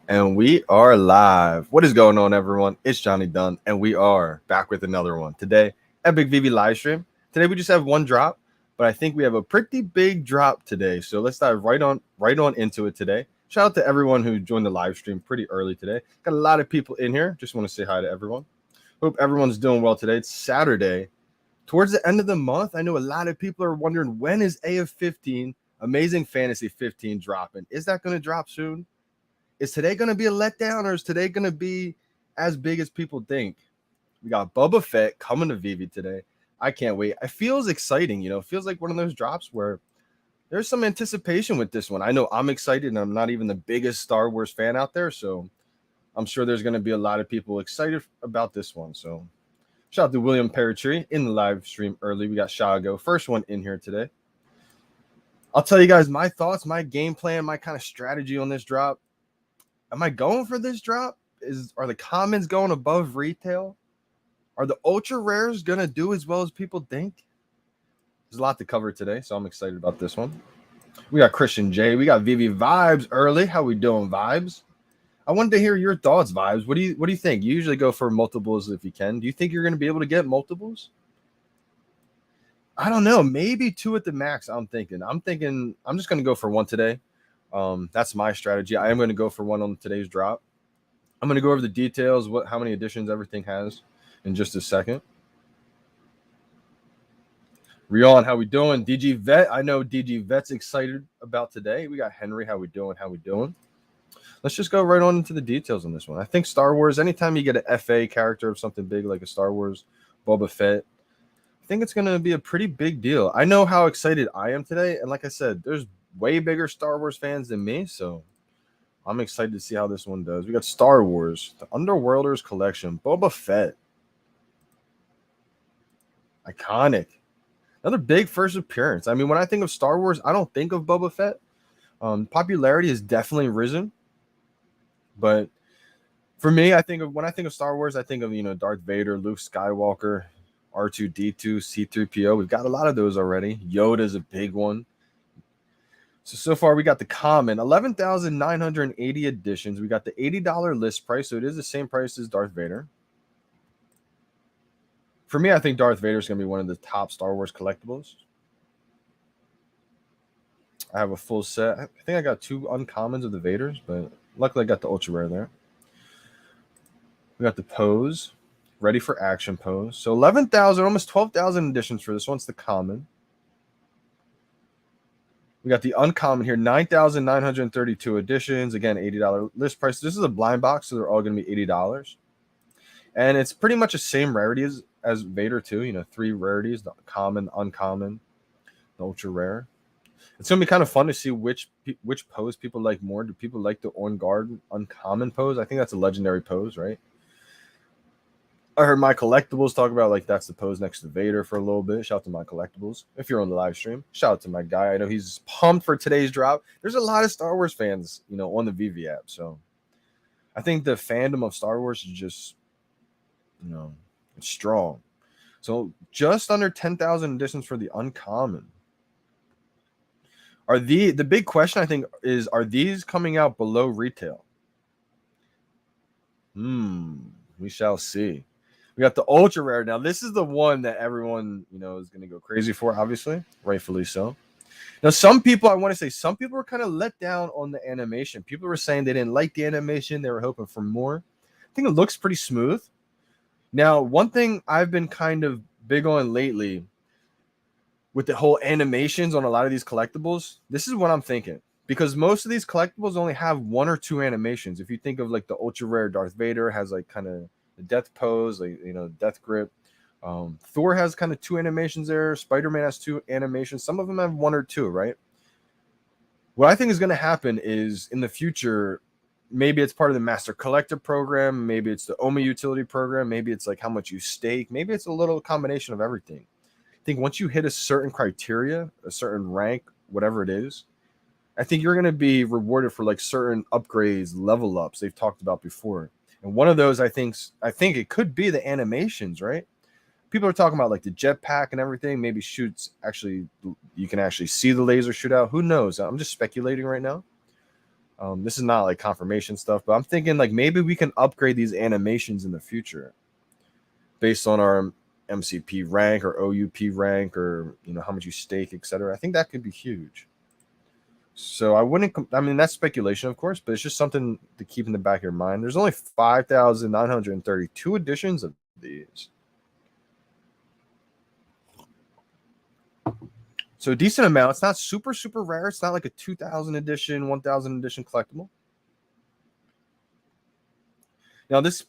And we are live. What is going on, everyone? It's Johnny Dunn, and we are back with another one. Today, epic VeVe live stream. Today we just have one drop, but I think we have a pretty big drop today. So let's dive right on into it today. Shout out to everyone who joined the live stream pretty early today. Got a lot of people in here. Just want to say hi to everyone. Hope everyone's doing well today. It's Saturday, towards the end of the month. I know a lot of people are wondering, when is AF15 Amazing Fantasy 15 dropping? Is that going to drop soon? Is today going to be a letdown, or is today going to be as big as people think? We got Boba Fett coming to VeVe today. I can't wait. It feels exciting, It feels like one of those drops where there's some anticipation with this one. I know I'm excited, and I'm not even the biggest Star Wars fan out there, so I'm sure there's going to be a lot of people excited about this one. So shout out to William Peritree in the live stream early. We got Shago, first one in here today. I'll tell you guys my thoughts, my game plan, my kind of strategy on this drop. Am I going for this drop? Are the commons going above retail? Are the ultra rares going to do as well as people think? There's a lot to cover today, so I'm excited about this one. We got Christian J. We got VeVe Vibes early. How we doing, Vibes? I wanted to hear your thoughts, Vibes. What do you think? You usually go for multiples if you can. Do you think you're going to be able to get multiples? I don't know. Maybe 2 at the max, I'm thinking. I'm just going to go for 1 today. That's my strategy. I am going to go for 1 on today's drop. I'm going to go over the details, how many editions everything has in just a second. Rion, how we doing? DG Vet, I know DG Vet's excited about today. We got Henry, how we doing? Let's just go right on into the details on this one. I think Star Wars, anytime you get an FA character of something big like a Star Wars Boba Fett, I think it's going to be a pretty big deal. I know how excited I am today, and like I said, there's way bigger Star Wars fans than me, so I'm excited to see how this one does. We got Star Wars, the Underworlders collection, Boba Fett. Iconic. Another big first appearance. I mean, when I think of Star Wars, I don't think of Boba Fett. Popularity has definitely risen, but for me, when I think of Star Wars, I think of Darth Vader, Luke Skywalker, R2D2, C3PO. We've got a lot of those already. Yoda's a big one. So far, we got the common, 11,980 editions. We got the $80 list price, so it is the same price as Darth Vader. For me, I think Darth Vader is going to be one of the top Star Wars collectibles. I have a full set. I think I got 2 uncommons of the Vaders, but luckily I got the ultra rare there. We got the pose, ready for action pose. So 11,000, almost 12,000 editions for this one. It's the common. We got the uncommon here, 9,932 editions. Again, $80 list price. This is a blind box, so they're all going to be $80. And it's pretty much the same rarity as Vader too. 3 rarities: the common, uncommon, the ultra rare. It's going to be kind of fun to see which pose people like more. Do people like the On Guard uncommon pose? I think that's a legendary pose, right? I heard my collectibles talk about that's the pose next to Vader for a little bit. Shout out to my collectibles. If you're on the live stream, shout out to my guy. I know he's pumped for today's drop. There's a lot of Star Wars fans, on the VeVe app. So I think the fandom of Star Wars is just, it's strong. So just under 10,000 editions for the uncommon. The big question, I think, is, are these coming out below retail? We shall see. We got the ultra rare. Now, this is the one that everyone, is going to go crazy for, obviously, rightfully so. Now, some people were kind of let down on the animation. People were saying they didn't like the animation. They were hoping for more. I think it looks pretty smooth. Now, one thing I've been kind of big on lately with the whole animations on a lot of these collectibles, this is what I'm thinking. Because most of these collectibles only have 1 or 2 animations. If you think of the ultra rare Darth Vader has kind of the death pose, death grip. Thor has kind of 2 animations there. Spider-Man has 2 animations. Some of them have 1 or 2, right? What I think is going to happen is, in the future, maybe it's part of the Master Collector program. Maybe it's the OMA utility program. Maybe it's how much you stake. Maybe it's a little combination of everything. I think once you hit a certain criteria, a certain rank, whatever it is, I think you're going to be rewarded for certain upgrades, level ups they've talked about before. And one of those, I think it could be the animations, right? People are talking about the jetpack and everything. Maybe you can actually see the laser shoot out. Who knows? I'm just speculating right now. This is not like confirmation stuff, but I'm thinking like maybe we can upgrade these animations in the future based on our MCP rank or OUP rank, or how much you stake, etc. I think that could be huge. So I wouldn't. I mean, that's speculation, of course, but it's just something to keep in the back of your mind. There's only 5,932 editions of these. So a decent amount. It's not super, super rare. It's not like a 2,000 edition, 1,000 edition collectible. Now, this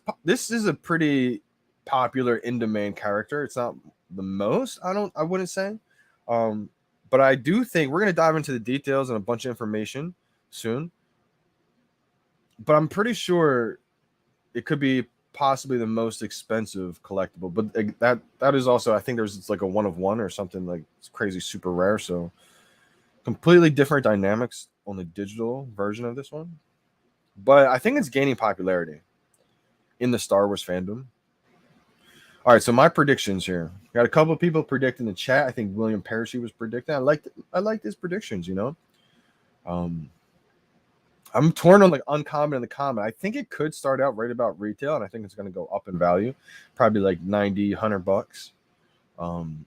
is a pretty popular in-demand character. It's not the most, I wouldn't say. But I do think we're going to dive into the details and a bunch of information soon. But I'm pretty sure it could be possibly the most expensive collectible. But that is also, I think it's like a 1 of 1 or something, like it's crazy super rare. So completely different dynamics on the digital version of this one. But I think it's gaining popularity in the Star Wars fandom. All right, so my predictions here. Got a couple of people predicting in the chat. I think William Parachute was predicting. I liked his predictions, I'm torn on like uncommon and the common. I think it could start out right about retail, and I think it's going to go up in value, probably like 90, $100. And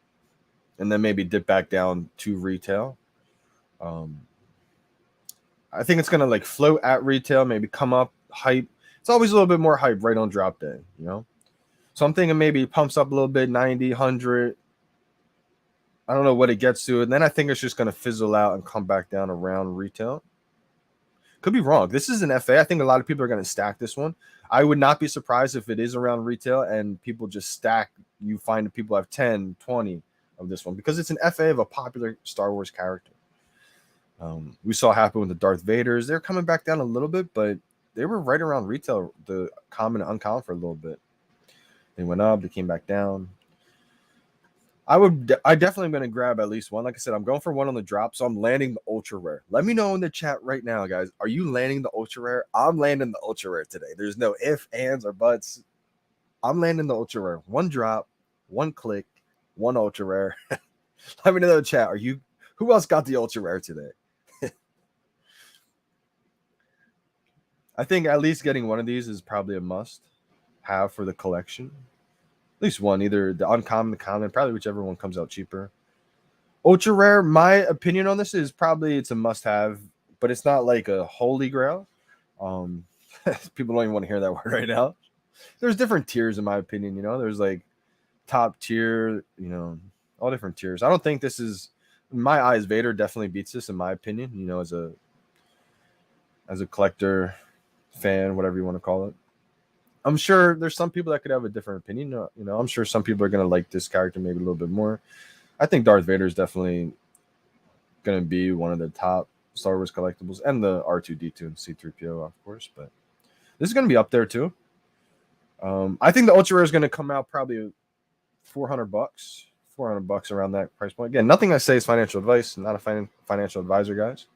then maybe dip back down to retail. I think it's going to like float at retail, maybe come up, hype. It's always a little bit more hype right on drop day, So I'm thinking maybe it pumps up a little bit, 90, 100. I don't know what it gets to. And then I think it's just going to fizzle out and come back down around retail. Could be wrong. This is an FA. I think a lot of people are going to stack this one. I would not be surprised if it is around retail and people just stack. You find that people have 10, 20 of this one because it's an FA of a popular Star Wars character. We saw happen with the Darth Vaders. They're coming back down a little bit, but they were right around retail, the common and uncommon, for a little bit. They went up, they came back down. I definitely am going to grab at least one. Like I said, I'm going for one on the drop, so I'm landing the ultra rare. Let me know in the chat right now, guys. Are you landing the ultra rare? I'm landing the ultra rare today. There's no ifs, ands, or buts. I'm landing the ultra rare. One drop, one click, one ultra rare. Let me know in the chat. Who else got the ultra rare today? I think at least getting one of these is probably a must have for the collection. At least one, either the uncommon, the common, probably whichever one comes out cheaper. Ultra rare, my opinion on this is probably it's a must have, but it's not like a holy grail. People don't even want to hear that word right now. There's different tiers in my opinion, There's like top tier, all different tiers. I don't think this is, in my eyes, Vader definitely beats this in my opinion, as a collector, fan, whatever you want to call it. I'm sure there's some people that could have a different opinion. I'm sure some people are going to like this character maybe a little bit more. I think Darth Vader is definitely going to be one of the top Star Wars collectibles, and the R2-D2 and C-3PO, of course. But this is going to be up there too. I think the ultra rare is going to come out probably $400 around that price point. Again, nothing I say is financial advice. I'm not a financial advisor, guys.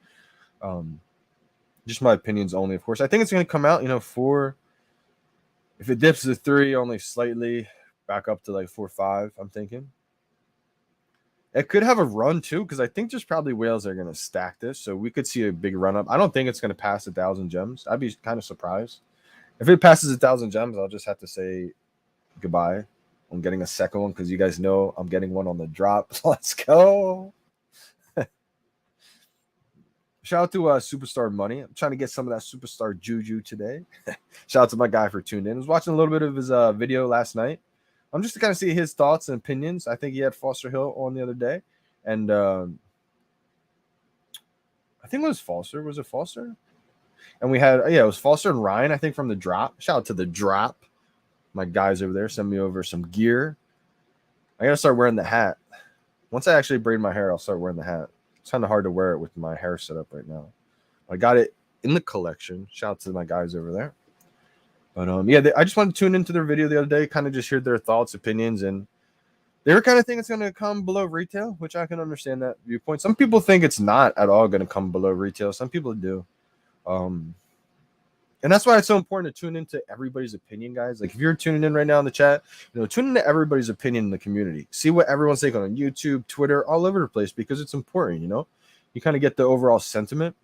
Just my opinions only, of course. I think it's going to come out, for, if it dips to 3, only slightly, back up to like 4, 5, I'm thinking. It could have a run too, because I think there's probably whales that are going to stack this, so we could see a big run up. I don't think it's going to pass 1,000 gems. I'd be kind of surprised. If it passes 1,000 gems, I'll just have to say goodbye. I'm getting a second one because you guys know I'm getting one on the drop. Let's go. Shout out to Superstar Money. I'm trying to get some of that Superstar Juju today. Shout out to my guy for tuning in. I was watching a little bit of his video last night. I'm just to kind of see his thoughts and opinions. I think he had Foster Hill on the other day. And I think it was Foster. Was it Foster? And we had, it was Foster and Ryan, I think, from the drop. Shout out to the drop. My guys over there send me over some gear. I got to start wearing the hat. Once I actually braid my hair, I'll start wearing the hat. It's kind of hard to wear it with my hair setup right now. I got it in the collection. Shout out to my guys over there. But I just wanted to tune into their video the other day, kind of just hear their thoughts, opinions, and they were kind of thinking it's going to come below retail, which I can understand that viewpoint. Some people think it's not at all going to come below retail. Some people do. And that's why it's so important to tune into everybody's opinion, guys. Like if you're tuning in right now in the chat, tune into everybody's opinion in the community. See what everyone's thinking on YouTube, Twitter, all over the place, because it's important, You kind of get the overall sentiment.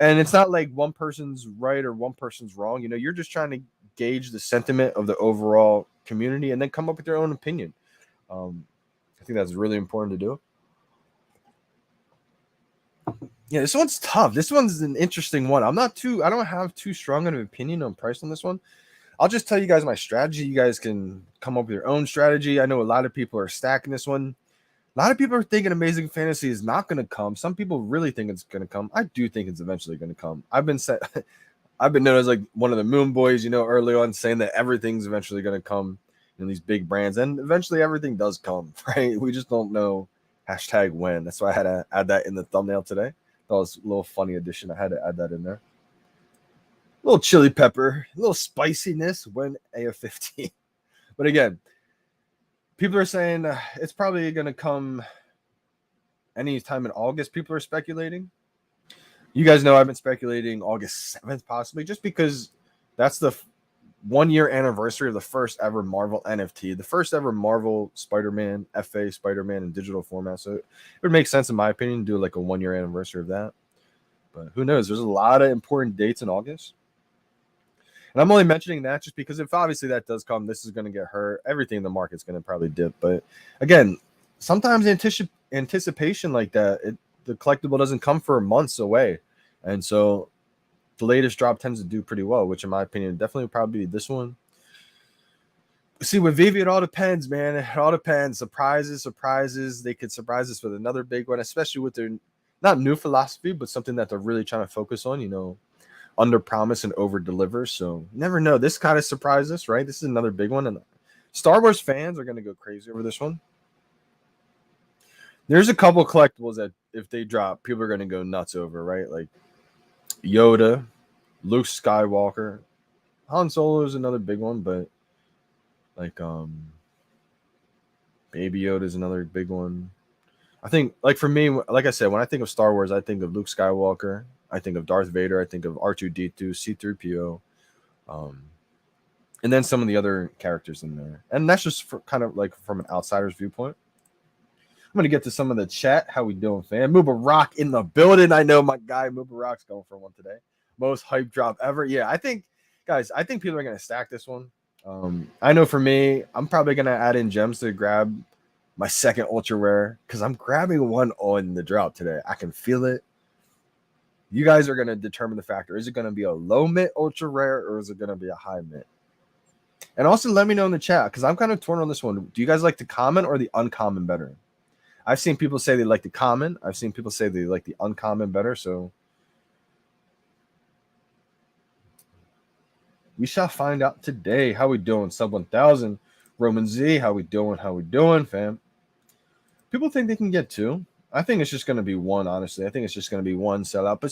And it's not like one person's right or one person's wrong. You know, you're just trying to gauge the sentiment of the overall community and then come up with your own opinion. I think that's really important to do. Yeah, this one's tough. This one's an interesting one. I don't have too strong an opinion on price on this one. I'll just tell you guys my strategy. You guys can come up with your own strategy. I know a lot of people are stacking this one. A lot of people are thinking Amazing Fantasy is not going to come. Some people really think it's going to come. I do think it's eventually going to come. I've been known as like one of the moon boys, you know, early on, saying that everything's eventually going to come in these big brands, and eventually everything does come, right? We just don't know #when. That's why I had to add that in the thumbnail today. That was a little funny addition. I had to add that in there. A little chili pepper, a little spiciness when AF15. But again, people are saying it's probably going to come anytime in August. People are speculating. You guys know I've been speculating August 7th possibly, just because that's the 1 year anniversary of the first ever Marvel NFT, the first ever Marvel Spider-Man, FA Spider-Man in digital format. So it would make sense, in my opinion, to do like a 1 year anniversary of that. But who knows? There's a lot of important dates in August. And I'm only mentioning that just because if obviously that does come, this is going to get hurt. Everything in the market's going to probably dip. But again, sometimes anticipation like that, the collectible doesn't come for months away. And so the latest drop tends to do pretty well, which in my opinion, definitely would probably be this one. See, with VeVe, it all depends, man. It all depends. Surprises. They could surprise us with another big one, especially with their not new philosophy, but something that they're really trying to focus on, you know, under promise and over deliver. So you never know. This kind of surprised us, right? This is another big one. And Star Wars fans are going to go crazy over this one. There's a couple collectibles that if they drop, people are going to go nuts over, right? Like Yoda, Luke Skywalker, Han Solo is another big one, but like Baby Yoda is another big one. I think, like for me, like I said, when I think of Star Wars, I think of Luke Skywalker, I think of Darth Vader, I think of R2D2, C3PO, and then some of the other characters in there. And that's just for kind of like from an outsider's viewpoint. I'm gonna get to some of the chat. How we doing, fam? Muba Rock in the building. I know my guy Muba Rock's going for one today. Most hype drop ever. Yeah, I think, guys, I think people are gonna stack this one. I know for me, I'm probably gonna add in gems to grab my second ultra rare because I'm grabbing one on the drop today. I can feel it. You guys are gonna determine the factor. Is it gonna be a low mint ultra rare or is it gonna be a high mint? And also let me know in the chat because I'm kind of torn on this one. Do you guys like the common or the uncommon better? I've seen people say they like the common. I've seen people say they like the uncommon better. So we shall find out today. How we doing? Sub 1000. Roman Z, how we doing? How we doing, fam? People think they can get two. I think it's just going to be one, honestly. I think it's just going to be one sellout. But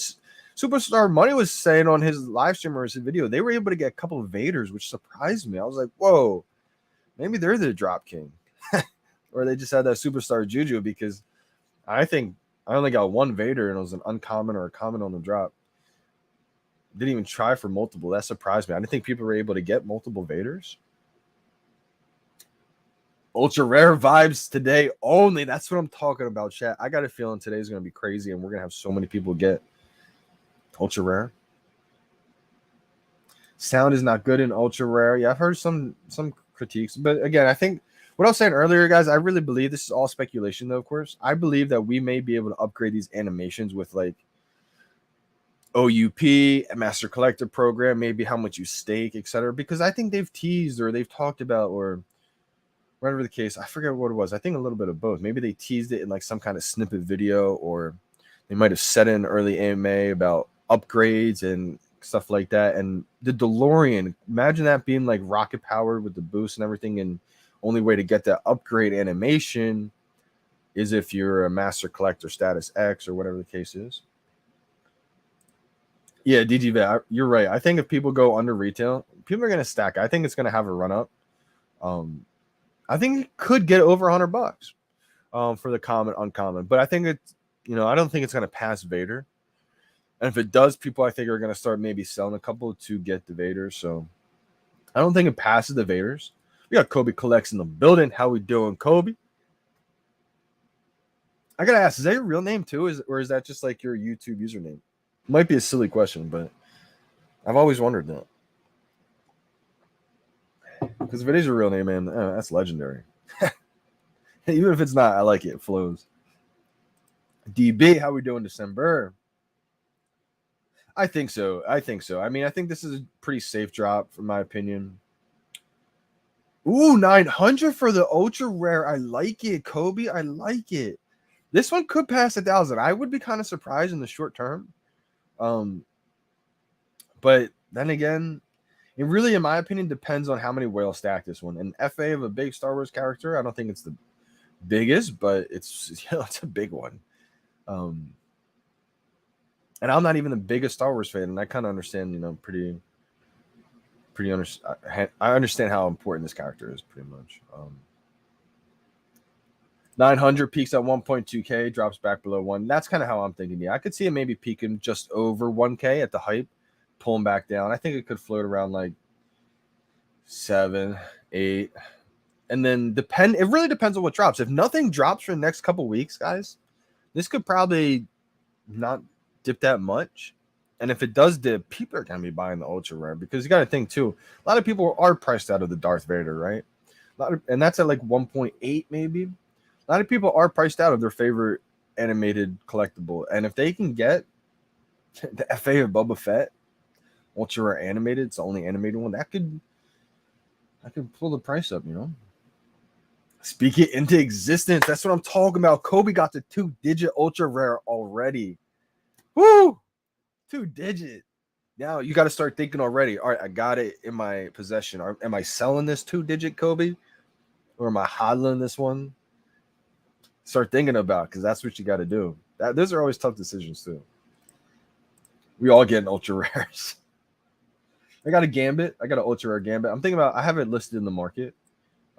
Superstar Money was saying on his live stream or his video, they were able to get a couple of Vaders, which surprised me. I was like, whoa, maybe they're the drop king. Or they just had that superstar juju because I think I only got one Vader and it was an uncommon or a common on the drop. Didn't even try for multiple. That surprised me. I didn't think people were able to get multiple Vaders. Ultra rare vibes today only. That's what I'm talking about, chat. I got a feeling today is going to be crazy and we're going to have so many people get ultra rare. Sound is not good in ultra rare. Yeah, I've heard some critiques. But again, I think what I was saying earlier, guys, I really believe this is all speculation, though, of course. I believe that we may be able to upgrade these animations with like OUP, a master collector program, maybe how much you stake, etc. Because I think they've teased or they've talked about or whatever the case. I forget what it was. I think a little bit of both. Maybe they teased it in like some kind of snippet video or they might have said in early AMA about upgrades and stuff like that. And the DeLorean, imagine that being like rocket powered with the boost and everything. And only way to get that upgrade animation is if you're a master collector status X or whatever the case is. Yeah, DGV, you're right. I think if people go under retail, people are going to stack. I think it's going to have a run up. I think it could get over $100 for the common, uncommon. But I think it's, I don't think it's going to pass Vader. And if it does, people I think are going to start maybe selling a couple to get the Vaders. So I don't think it passes the Vaders. We got Kobe Collects in the building. How we doing, Kobe? I gotta ask, is that your real name too? Or is that just like your YouTube username? Might be a silly question, but I've always wondered that. Because if it is your real name, man, that's legendary. Even if it's not, I like it. It flows. DB, how we doing December? I think so. I mean, I think this is a pretty safe drop, from my opinion. Ooh, 900 for the ultra rare. I like it, Kobe. I like it. This one could pass 1,000. I would be kind of surprised in the short term. But then again, it really, in my opinion, depends on how many whales stack this one. An FA of a big Star Wars character, I don't think it's the biggest, but it's it's a big one. And I'm not even the biggest Star Wars fan, and I kind of understand, I understand how important this character is, pretty much. 900 peaks at 1.2K, drops back below 1. That's kind of how I'm thinking. Yeah, I could see it maybe peaking just over 1K at the hype, pulling back down. I think it could float around like 7, 8. And then it really depends on what drops. If nothing drops for the next couple weeks, guys, this could probably not dip that much. And if it does dip, people are going to be buying the ultra rare, because you got to think too, a lot of people are priced out of the Darth Vader, right? And that's at like 1.8 maybe. A lot of people are priced out of their favorite animated collectible. And if they can get the FA of Boba Fett, ultra rare animated, it's the only animated one, that could pull the price up, Speak it into existence. That's what I'm talking about. Kobe got the 2-digit ultra rare already. Woo! 2-digit. Now you got to start thinking already. All right, I got it in my possession. Am I selling this 2-digit Kobe, or am I hodling this one? Start thinking about, because that's what you got to do. Those are always tough decisions too. We all get an ultra rares. I got a Gambit. I got an ultra rare Gambit. I'm thinking about. I have it listed in the market.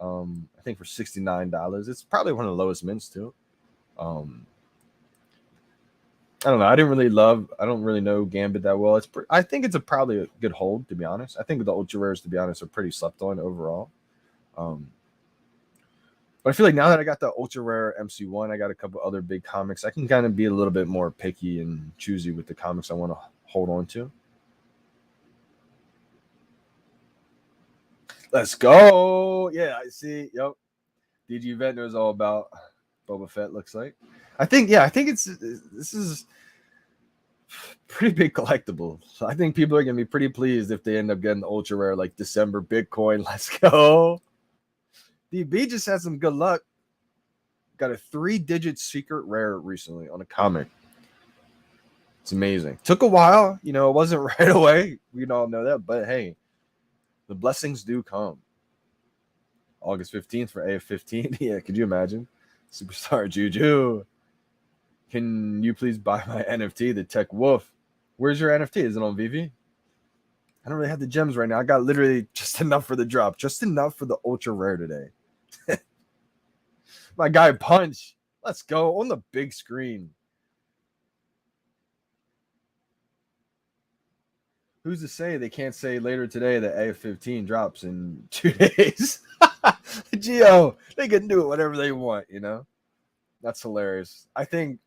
I think for $69. It's probably one of the lowest mints too. I don't know. I don't really know Gambit that well. I think it's probably a good hold, to be honest. I think the ultra rares, to be honest, are pretty slept on overall. But I feel like now that I got the ultra rare MC1, I got a couple other big comics, I can kind of be a little bit more picky and choosy with the comics I want to hold on to. Let's go. Yeah, I see. Yep. DG Vet knows all about Boba Fett, looks like. I think this is pretty big collectible. So I think people are going to be pretty pleased if they end up getting the ultra rare like December Bitcoin. Let's go. DB just had some good luck. Got a 3-digit secret rare recently on a comic. It's amazing. Took a while. It wasn't right away. We all know that. But hey, the blessings do come. August 15th for AF15. Yeah, could you imagine? Superstar Juju. Can you please buy my NFT, the Tech Wolf? Where's your NFT? Is it on VeVe? I don't really have the gems right now. I got literally just enough for the drop. Just enough for the ultra rare today. My guy Punch. Let's go on the big screen. Who's to say they can't say later today that AF15 drops in 2 days? Geo, they can do it whatever they want, That's hilarious. I think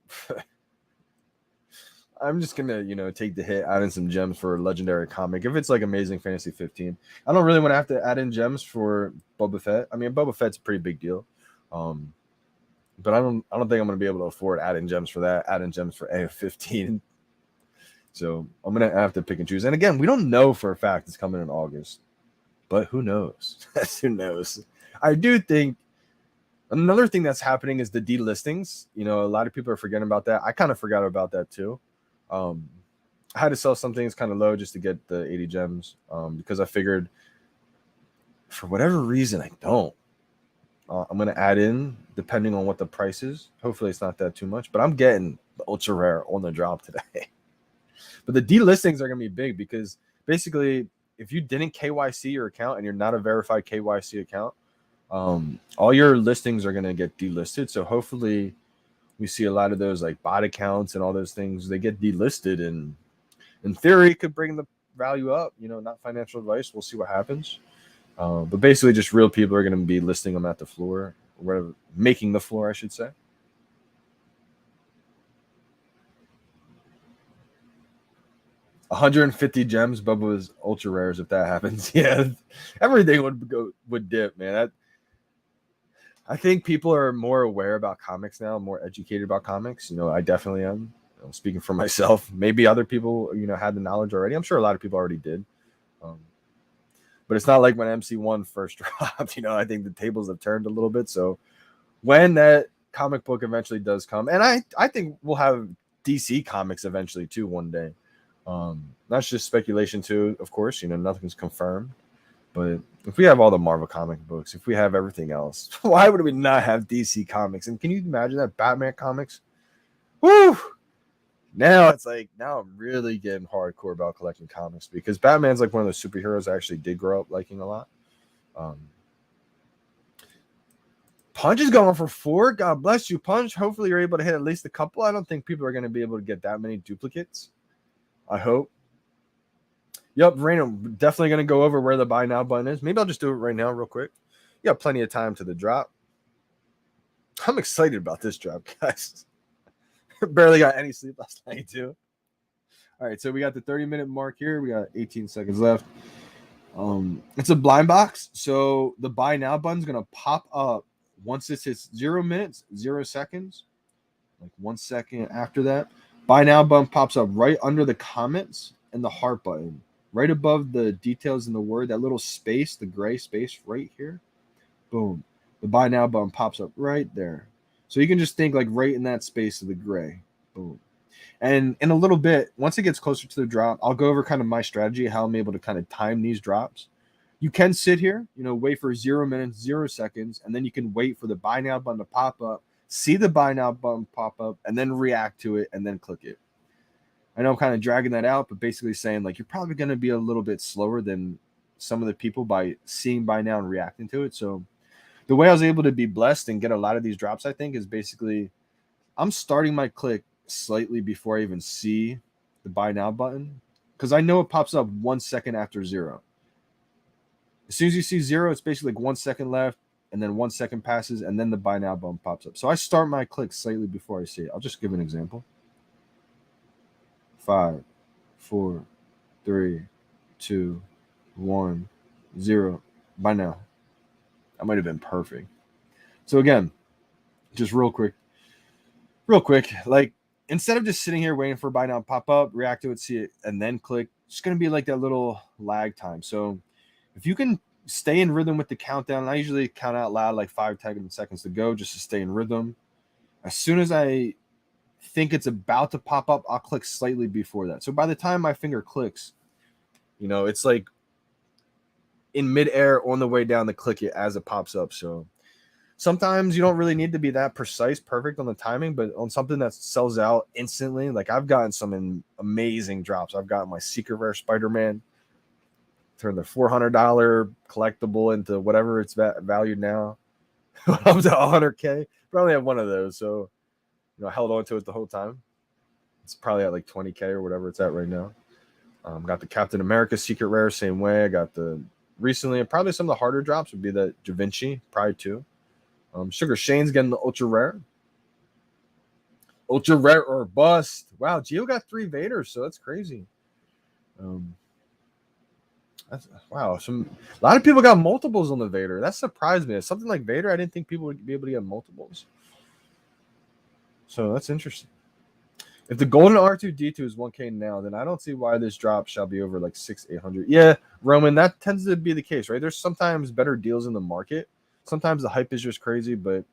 I'm just gonna, take the hit, add in some gems for a legendary comic. If it's like Amazing Fantasy 15, I don't really want to have to add in gems for Boba Fett. I mean, Boba Fett's a pretty big deal. But I don't think I'm gonna be able to afford adding gems for that, adding gems for AF15. So I'm gonna have to pick and choose. And again, we don't know for a fact it's coming in August, but who knows? Who knows? I do think another thing that's happening is the delistings. A lot of people are forgetting about that. I kind of forgot about that too. I had to sell some things kind of low just to get the 80 gems, because I figured for whatever reason I don't. I'm going to add in depending on what the price is. Hopefully it's not that too much, but I'm getting the ultra rare on the drop today. But the delistings are going to be big, because basically if you didn't KYC your account and you're not a verified KYC account, all your listings are going to get delisted. So hopefully we see a lot of those like bot accounts and all those things, they get delisted, and in theory could bring the value up, not financial advice. We'll see what happens. But basically just real people are going to be listing them at the floor, or whatever, making the floor, I should say. 150 gems, Bubba's ultra rares. If that happens, yeah, everything would dip, man. I think people are more aware about comics now, more educated about comics. I definitely am. Speaking for myself, maybe other people, had the knowledge already. I'm sure a lot of people already did. But it's not like when MC1 first dropped. I think the tables have turned a little bit. So when that comic book eventually does come, and I think we'll have DC comics eventually too one day. That's just speculation too, of course. Nothing's confirmed. But if we have all the Marvel comic books, if we have everything else, why would we not have DC comics? And can you imagine that Batman comics? Woo! Now I'm really getting hardcore about collecting comics because Batman's like one of those superheroes I actually did grow up liking a lot. Punch is going for 4. God bless you, Punch. Hopefully you're able to hit at least a couple. I don't think people are going to be able to get that many duplicates. I hope. Yep, Reno, definitely going to go over where the buy now button is. Maybe I'll just do it right now real quick. You got plenty of time to the drop. I'm excited about this drop, guys. Barely got any sleep last night, too. All right, so we got the 30-minute mark here. We got 18 seconds left. It's a blind box, so the buy now button is going to pop up once it hits 0 minutes, 0 seconds, like 1 second after that. Buy now button pops up right under the comments and the heart button. Right above the details in the word, that little space, the gray space right here. Boom. The buy now button pops up right there. So you can just think like right in that space of the gray. Boom. And in a little bit, once it gets closer to the drop, I'll go over kind of my strategy, how I'm able to kind of time these drops. You can sit here, wait for 0 minutes, 0 seconds, and then you can wait for the buy now button to pop up, see the buy now button pop up, and then react to it, and then click it. I know I'm kind of dragging that out, but basically saying like you're probably going to be a little bit slower than some of the people by seeing buy now and reacting to it. So the way I was able to be blessed and get a lot of these drops, I think, is basically I'm starting my click slightly before I even see the buy now button because I know it pops up 1 second after 0. As soon as you see 0, it's basically like 1 second left, and then 1 second passes, and then the buy now button pops up. So I start my click slightly before I see it. I'll just give an example. 5, 4, 3, 2, 1, 0. Buy now. That might have been perfect. So again, just real quick, like instead of just sitting here waiting for buy now pop up, react to it, see it, and then click, it's going to be like that little lag time. So if you can stay in rhythm with the countdown, I usually count out loud like 5-10 seconds to go just to stay in rhythm. As soon as I think it's about to pop up, I'll click slightly before that. So by the time my finger clicks, it's like in midair on the way down to click it as it pops up. So sometimes you don't really need to be that precise, perfect on the timing, but on something that sells out instantly, like I've gotten some amazing drops. I've got my secret rare Spider-Man, turned the $400 collectible into whatever it's valued now. Up to 100K. Probably have one of those. So, I held on to it the whole time. It's probably at like 20K or whatever it's at right now. Got the Captain America secret rare, same way. I got the recently, and probably some of the harder drops would be the Da Vinci, probably 2. Sugar Shane's getting the ultra rare. Ultra rare or bust. Wow, Gio got 3 Vaders, so that's crazy. Wow, a lot of people got multiples on the Vader. That surprised me. Something like Vader, I didn't think people would be able to get multiples. So that's interesting. If the golden R2-D2 is 1K now, then I don't see why this drop shall be over like 600-800. Yeah, Roman, that tends to be the case, right? There's sometimes better deals in the market. Sometimes the hype is just crazy, but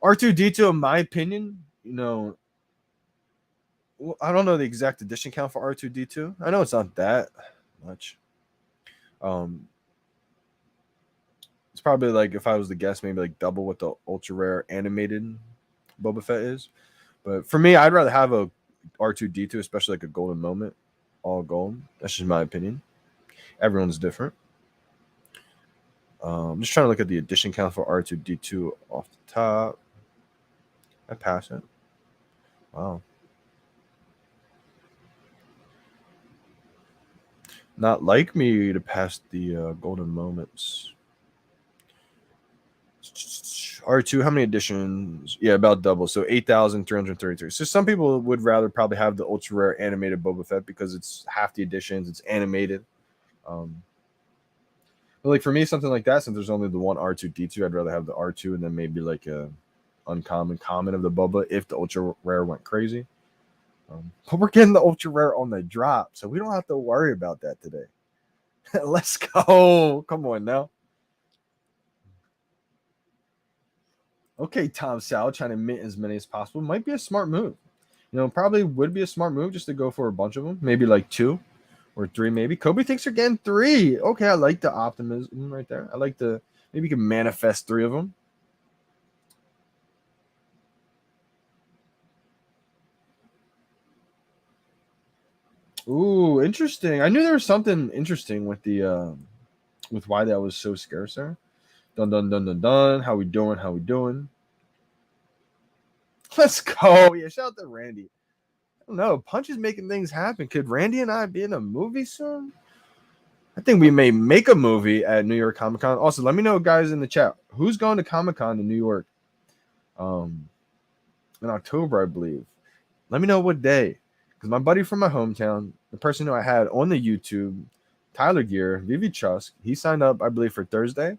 R2-D2, in my opinion, I don't know the exact edition count for R2-D2. I know it's not that much. It's probably like, if I was to guess, maybe like double what the ultra rare animated Boba Fett is. But for me, I'd rather have a R2-D2, especially like a golden moment, all gold. That's just my opinion. Everyone's different. I'm just trying to look at the edition count for R2-D2 off the top. I pass it. Wow. Not like me to pass the golden moments. R2, how many editions? Yeah, about double. So 8,333. So some people would rather probably have the ultra rare animated Boba Fett because it's half the editions, it's animated. But like for me, something like that, since there's only the one R2D2, I'd rather have the R2 and then maybe like a uncommon common of the Boba if the ultra rare went crazy. But we're getting the ultra rare on the drop, so we don't have to worry about that today. Let's go. Come on now. Okay, Tom Sal trying to mint as many as possible might be a smart move. You know, probably would be a smart move just to go for a bunch of them, maybe like 2 or 3, maybe. Kobe thinks they're getting 3. Okay, I like the optimism right there. I like the maybe you can manifest 3 of them. Ooh, interesting. I knew there was something interesting with the with why that was so scarce there. Dun dun dun dun dun. How we doing? How we doing? Let's go. Yeah, shout out to Randy. I don't know. Punch is making things happen. Could Randy and I be in a movie soon? I think we may make a movie at New York Comic Con. Also, let me know, guys, in the chat, who's going to Comic Con in New York in October, I believe. Let me know what day. Because my buddy from my hometown, the person who I had on the YouTube, Tyler Gear, VeVe Chusk, he signed up, I believe, for Thursday.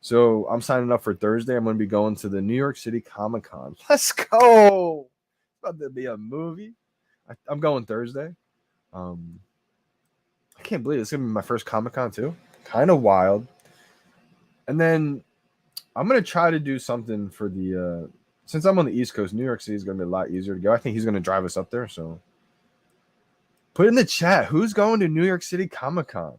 So I'm signing up for Thursday. I'm going to be going to the New York City Comic Con. Let's go. It's about to be a movie. I'm going Thursday. I can't believe it's going to be my first Comic Con too. Kind of wild. And then I'm going to try to do something for the since I'm on the East Coast, New York City is going to be a lot easier to go. I think he's going to drive us up there. So put in the chat, who's going to New York City Comic Con?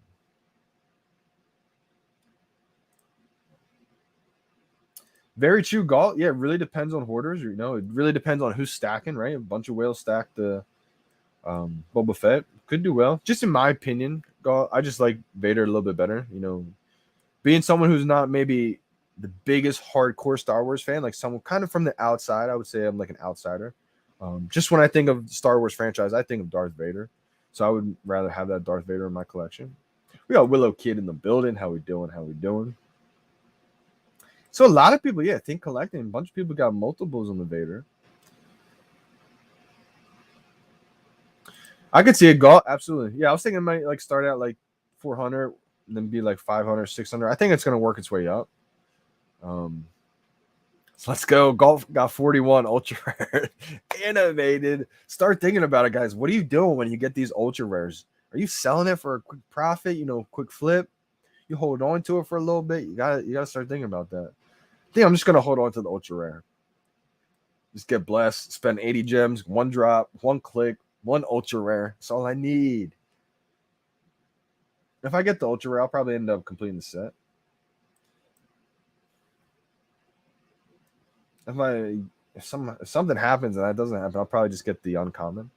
Very true, Galt. Yeah, it really depends on hoarders. You know, it really depends on who's stacking, right? A bunch of whales stacked the Boba Fett. Could do well. Just in my opinion, Galt, I just like Vader a little bit better. You know, being someone who's not maybe the biggest hardcore Star Wars fan, like someone kind of from the outside, I would say I'm like an outsider. Just when I think of Star Wars franchise, I think of Darth Vader. So I would rather have that Darth Vader in my collection. We got Willow Kid in the building. How we doing? How we doing? So a lot of people, yeah, think collecting. A bunch of people got multiples on the Vader. I could see it go. Absolutely. Yeah, I was thinking it might like start at like 400 and then be like 500, 600. I think it's going to work its way up. So let's go. Golf got 41 ultra rare animated. Start thinking about it, guys. What are you doing when you get these ultra rares? Are you selling it for a quick profit? You know, quick flip. You hold on to it for a little bit. You gotta start thinking about that. I think I'm just gonna hold on to the ultra rare. Just get blessed. Spend 80 gems, 1 drop, 1 click, 1 ultra rare. That's all I need. If I get the ultra rare, I'll probably end up completing the set. If something happens and that doesn't happen, I'll probably just get the uncommon.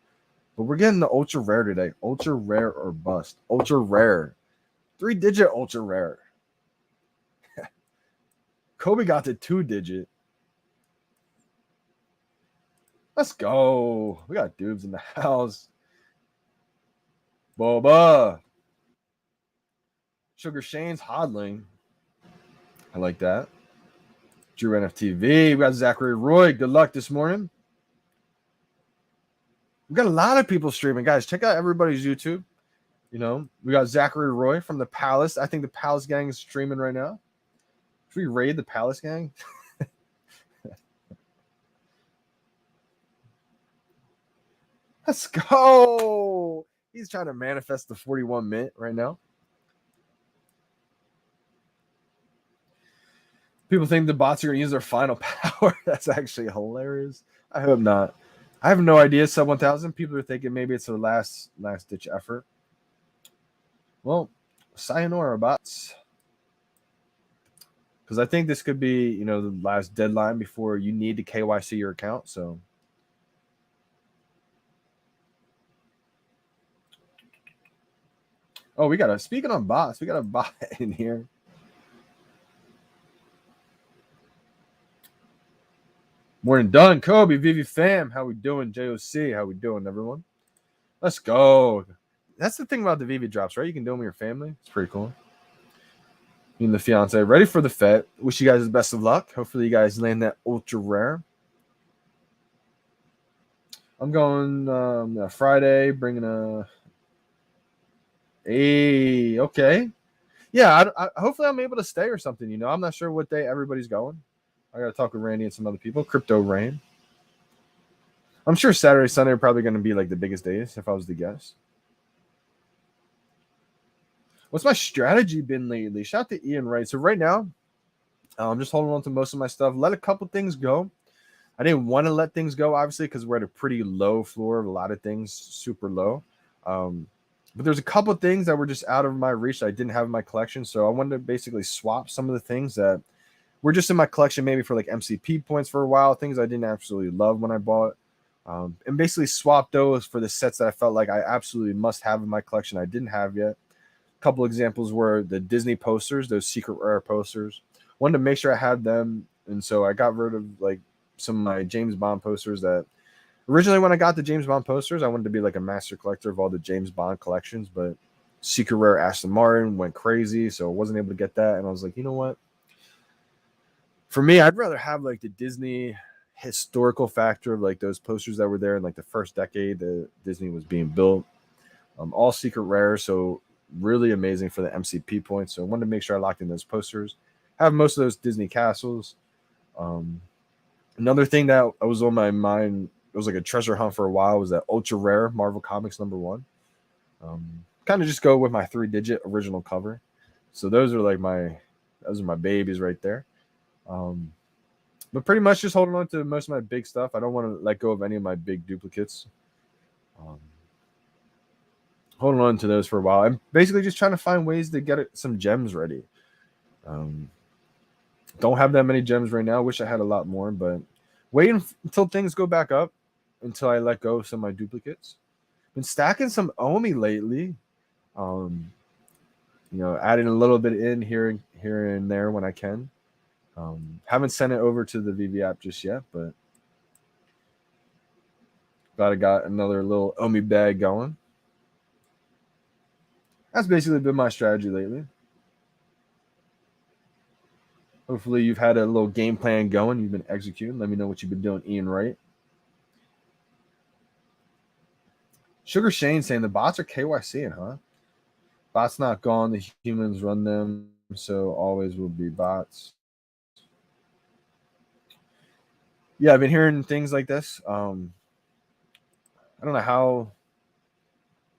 But we're getting the ultra rare today. Ultra rare or bust. Ultra rare. 3-digit ultra rare. Kobe got the 2-digit. Let's go. We got dudes in the house. Boba. Sugar Shane's hodling. I like that. Drew NFT V. We got Zachary Roy. Good luck this morning. We got a lot of people streaming. Guys, check out everybody's YouTube. You know, we got Zachary Roy from the Palace. I think the Palace gang is streaming right now. Should we raid the Palace gang? Let's go. He's trying to manifest the 41 mint right now. People think the bots are going to use their final power. That's actually hilarious. I hope not. I have no idea. Sub 1,000. People are thinking maybe it's a last ditch effort. Well, sayonara, bots. Because I think this could be, you know, the last deadline before you need to KYC your account. So, oh, we got speaking on bots, we got a bot in here. Morning done, Kobe, VeVe fam. How we doing, JOC? How we doing, everyone? Let's go. That's the thing about the VeVe drops, right? You can do them with your family. It's pretty cool. Me and the fiance ready for the Fed. Wish you guys the best of luck. Hopefully you guys land that ultra rare. I'm going Friday, bringing a. Hey, okay. Yeah, hopefully I'm able to stay or something. I'm not sure what day everybody's going. I got to talk with Randy and some other people. Crypto Rain. I'm sure Saturday, Sunday are probably going to be like the biggest days if I was to guess. What's my strategy been lately? Shout out to Ian Wright. So right now, I'm just holding on to most of my stuff. Let a couple things go. I didn't want to let things go, obviously, because we're at a pretty low floor of a lot of things, super low. But there's a couple things that were just out of my reach that I didn't have in my collection. So I wanted to basically swap some of the things that were just in my collection, maybe for like MCP points for a while, things I didn't absolutely love when I bought. And basically swap those for the sets that I felt like I absolutely must have in my collection I didn't have yet. A couple examples were the Disney posters, those secret rare posters. Wanted to make sure I had them. And so I got rid of like some of my James Bond posters that originally when I got the James Bond posters, I wanted to be like a master collector of all the James Bond collections, but secret rare Aston Martin went crazy, so I wasn't able to get that. And I was like, you know what? For me, I'd rather have like the Disney historical factor of like those posters that were there in like the first decade that Disney was being built. All secret rare, so really amazing for the MCP points. So I wanted to make sure I locked in those posters. Have most of those Disney castles. Another thing that was on my mind, it was like a treasure hunt for a while, was that ultra rare Marvel Comics #1. Kind of just go with my 3-digit original cover. So those are my babies right there. But pretty much just holding on to most of my big stuff. I don't want to let go of any of my big duplicates. Holding on to those for a while. I'm basically just trying to find ways to get some gems ready. Don't have that many gems right now. Wish I had a lot more, but waiting until things go back up until I let go of some of my duplicates. Been stacking some Omi lately. Adding a little bit in here and there when I can. Haven't sent it over to the VeVe app just yet, but glad I got another little Omi bag going. That's basically been my strategy lately. Hopefully you've had a little game plan going. You've been executing. Let me know what you've been doing, Ian Wright. Sugar Shane saying the bots are KYCing, huh? Bots not gone. The humans run them, so always will be bots. Yeah, I've been hearing things like this. I don't know how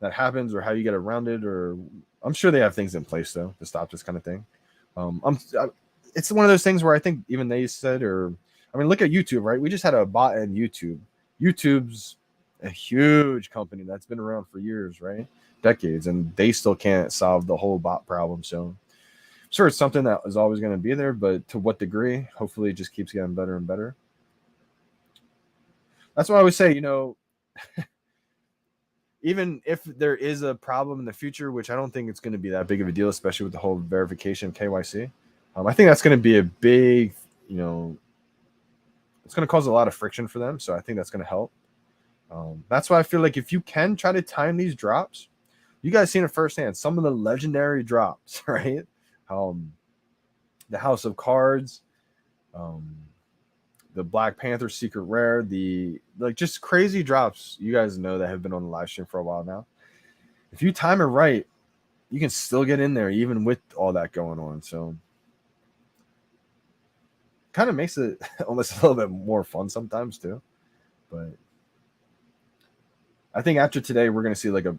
that happens or how you get around it, or I'm sure they have things in place though to stop this kind of thing. It's one of those things where I think even they said, look at YouTube, right? We just had a bot in YouTube. YouTube's a huge company that's been around for years, right? Decades, and they still can't solve the whole bot problem. So I'm sure it's something that is always going to be there, but to what degree? Hopefully it just keeps getting better and better. That's why I always say, even if there is a problem in the future, which I don't think it's going to be that big of a deal, especially with the whole verification of KYC, I think that's going to be a big, it's going to cause a lot of friction for them. So I think that's going to help. That's why I feel like if you can try to time these drops, you guys seen it firsthand. Some of the legendary drops, right? The House of Cards, the Black Panther secret rare, just crazy drops you guys know that have been on the live stream for a while now. If you time it right, you can still get in there even with all that going on. So kind of makes it almost a little bit more fun sometimes too. But I think after today, we're going to see like a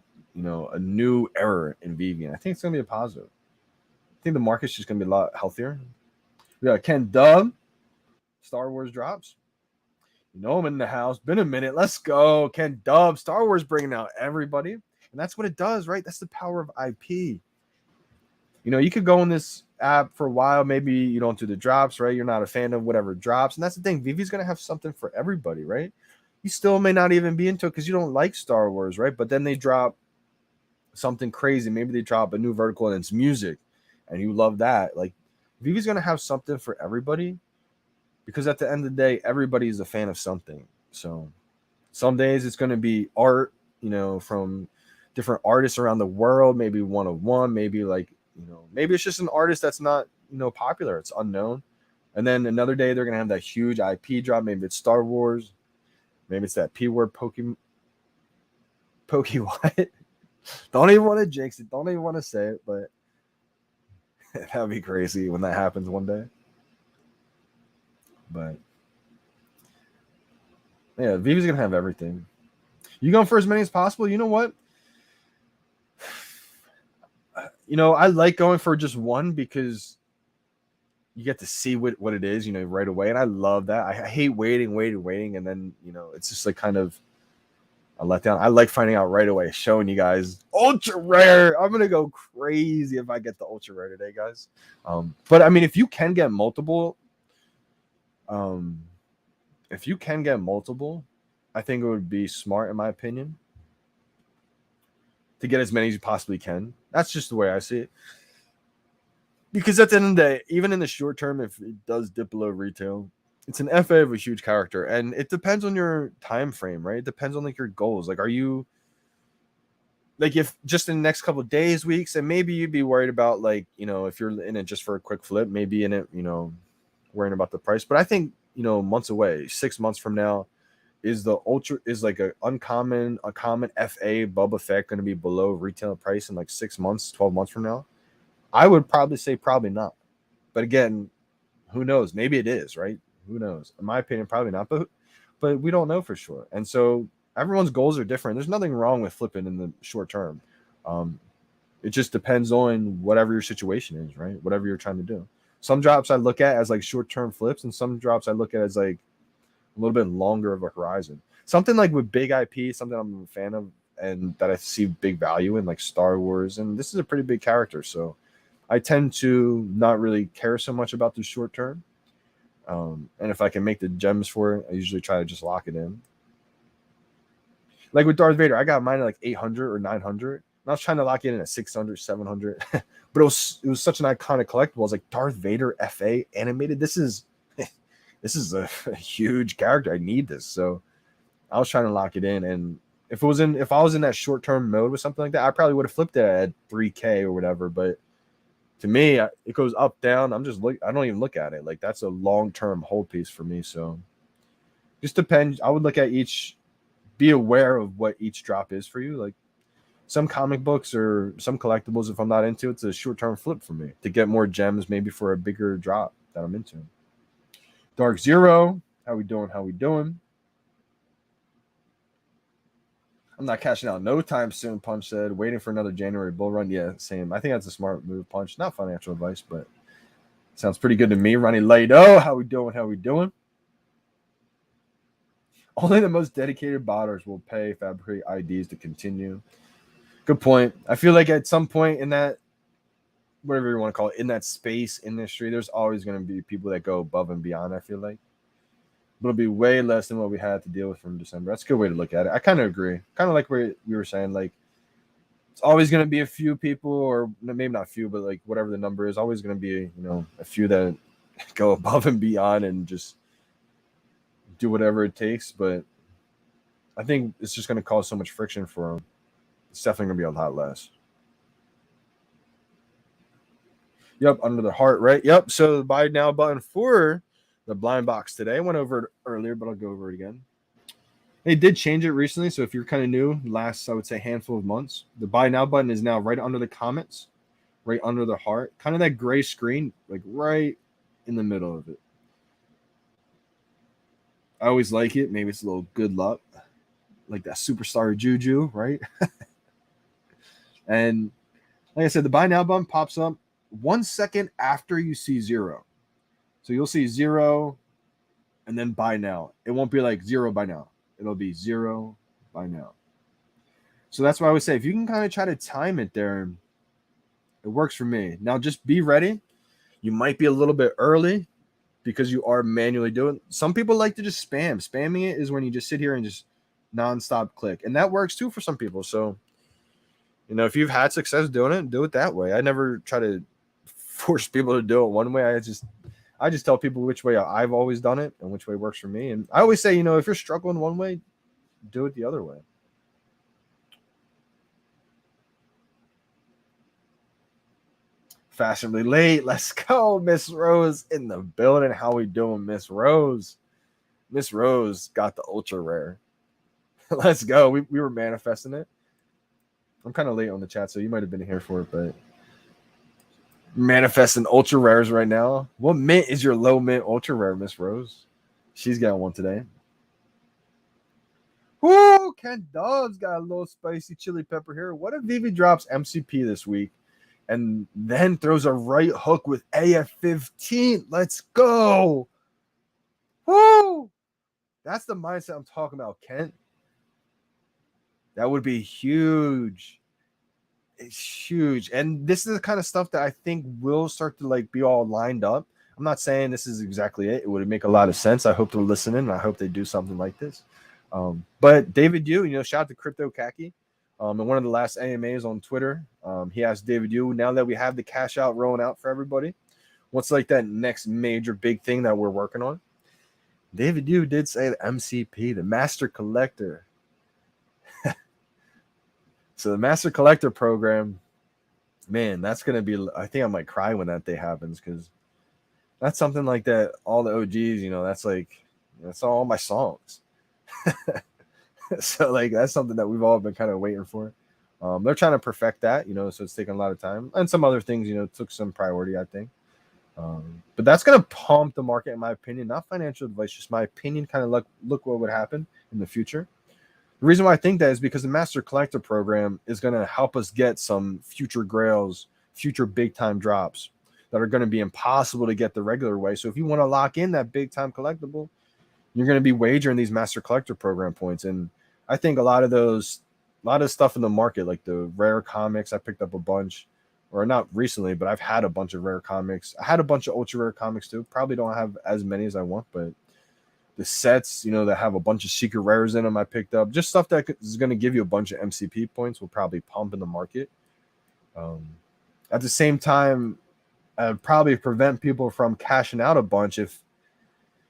new era in VeVe. I think it's going to be a positive. I think the market's just going to be a lot healthier. We got Ken Dub, Star Wars drops. I'm in the house. Been a minute. Let's go. Ken Dub, Star Wars bringing out everybody. And that's what it does, right? That's the power of IP. You could go in this app for a while. Maybe you don't do the drops, right? You're not a fan of whatever drops. And that's the thing. VeVe's going to have something for everybody, right? You still may not even be into it because you don't like Star Wars, right? But then they drop something crazy. Maybe they drop a new vertical and it's music and you love that. Like, VeVe's going to have something for everybody because at the end of the day, everybody is a fan of something. So some days it's going to be art, from different artists around the world, maybe one-of-one, maybe like maybe it's just an artist that's not, popular. It's unknown. And then another day they're going to have that huge IP drop. Maybe it's Star Wars. Maybe it's that P word Pokemon. What? Don't even want to jinx it. Don't even want to say it, but that would be crazy when that happens one day. But yeah, VeVe's going to have everything. You going for as many as possible? You know what? I like going for just one because you get to see what it is, right away. And I love that. I hate waiting. And then, it's just like kind of a letdown. I like finding out right away, showing you guys ultra rare. I'm going to go crazy if I get the ultra rare today, guys. But I mean, if you can get multiple, I think it would be smart, in my opinion, to get as many as you possibly can. That's just the way I see it. Because at the end of the day, even in the short term, if it does dip below retail, it's an FA of a huge character. And it depends on your time frame, right? It depends on like your goals. Like, are you like, if just in the next couple of days, weeks, and maybe you'd be worried about like, if you're in it just for a quick flip, maybe in it, worrying about the price. But I think, months away, 6 months from now, is like a common FA Boba Fett going to be below retail price in like 6 months, 12 months from now? I would probably say probably not. But again, who knows? Maybe it is, right? Who knows? In my opinion, probably not. But we don't know for sure. And so everyone's goals are different. There's nothing wrong with flipping in the short term. It just depends on whatever your situation is, right? Whatever you're trying to do. Some drops I look at as like short-term flips, and some drops I look at as like a little bit longer of a horizon. Something like with big IP, something I'm a fan of and that I see big value in, like Star Wars. And this is a pretty big character, so I tend to not really care so much about the short term. And if I can make the gems for it, I usually try to just lock it in. Like with Darth Vader, I got mine at like 800 or 900. And I was trying to lock it in at 600, 700. But it was such an iconic collectible. I was like, Darth Vader FA animated. This is a huge character. I need this. So I was trying to lock it in. And if I was in that short term mode with something like that, I probably would have flipped it at 3K or whatever. But to me, it goes up, down. I don't even look at it. Like, that's a long-term hold piece for me. So just depends. I would look at be aware of what each drop is for you. Like some comic books or some collectibles, if I'm not into it, it's a short-term flip for me to get more gems, maybe for a bigger drop that I'm into. Dark Zero, how we doing? I'm not cashing out no time soon, Punch said. Waiting for another January bull run. Yeah, same. I think that's a smart move, Punch. Not financial advice, but sounds pretty good to me. Ronnie Lado, how we doing? Only the most dedicated botters will pay fabricate IDs to continue. Good point. I feel like at some point in that, whatever you want to call it, in that space industry, there's always going to be people that go above and beyond, I feel like. But it'll be way less than what we had to deal with from December. That's a good way to look at it. I kind of agree. Kind of like what you were saying. Like, it's always going to be a few people, or maybe not few, but like whatever the number is, always going to be, a few that go above and beyond and just do whatever it takes. But I think it's just going to cause so much friction for them. It's definitely going to be a lot less. Yep, under the heart, right? Yep. So the buy now button for the blind box today. I went over it earlier, but I'll go over it again. They did change it recently, so if you're kind of new, last, I would say, handful of months, the buy now button is now right under the comments, right under the heart, kind of that gray screen, like right in the middle of it. I always like it. Maybe it's a little good luck, like that superstar juju, right? And like I said, the buy now button pops up 1 second after you see zero. So you'll see zero and then buy now. It won't be like zero buy now. It'll be zero buy now. So that's why I would say if you can kind of try to time it there, it works for me. Now just be ready. You might be a little bit early because you are manually doing. Some people like to just spam. Spamming it is when you just sit here and just nonstop click. And that works too for some people. So, if you've had success doing it, do it that way. I never try to force people to do it one way. I just tell people which way I've always done it and which way works for me. And I always say, if you're struggling one way, do it the other way. Fashionably late. Let's go. Miss Rose in the building. How we doing, Miss Rose? Miss Rose got the ultra rare. Let's go. We were manifesting it. I'm kind of late on the chat, so you might have been here for it, but manifesting ultra rares right now. What mint is your low mint ultra rare, Miss Rose? She's got one today. Woo! Ken Dobbs got a little spicy chili pepper here. What if VeVe drops MCP this week and then throws a right hook with AF15? Let's go. Woo! That's the mindset I'm talking about, Kent. That would be huge. It's huge. And this is the kind of stuff that I think will start to like be all lined up. I'm not saying this is exactly it. It would make a lot of sense. I hope they're listening, and I hope they do something like this. But David Yu, shout out to Crypto Khaki. In one of the last AMAs on Twitter, he asked David Yu, now that we have the cash out rolling out for everybody, what's like that next major big thing that we're working on? David Yu did say the MCP, the Master Collector. So the Master Collector program, man, that's going to be, I think I might cry when that day happens, because that's something like that. All the OGs, that's all my songs. So like, that's something that we've all been kind of waiting for. They're trying to perfect that, so it's taking a lot of time, and some other things, took some priority, I think. But that's going to pump the market, in my opinion. Not financial advice, just my opinion. Kind of look what would happen in the future. The reason why I think that is because the Master Collector program is going to help us get some future grails, future big time drops that are going to be impossible to get the regular way. So if you want to lock in that big time collectible, you're going to be wagering these Master Collector program points. And I think a lot of stuff in the market, like the rare comics, I picked up a bunch, or not recently, but I've had a bunch of rare comics. I had a bunch of ultra rare comics too. Probably don't have as many as I want, but the sets, that have a bunch of secret rares in them, I picked up. Just stuff that is going to give you a bunch of MCP points will probably pump in the market. At the same time, probably prevent people from cashing out a bunch if,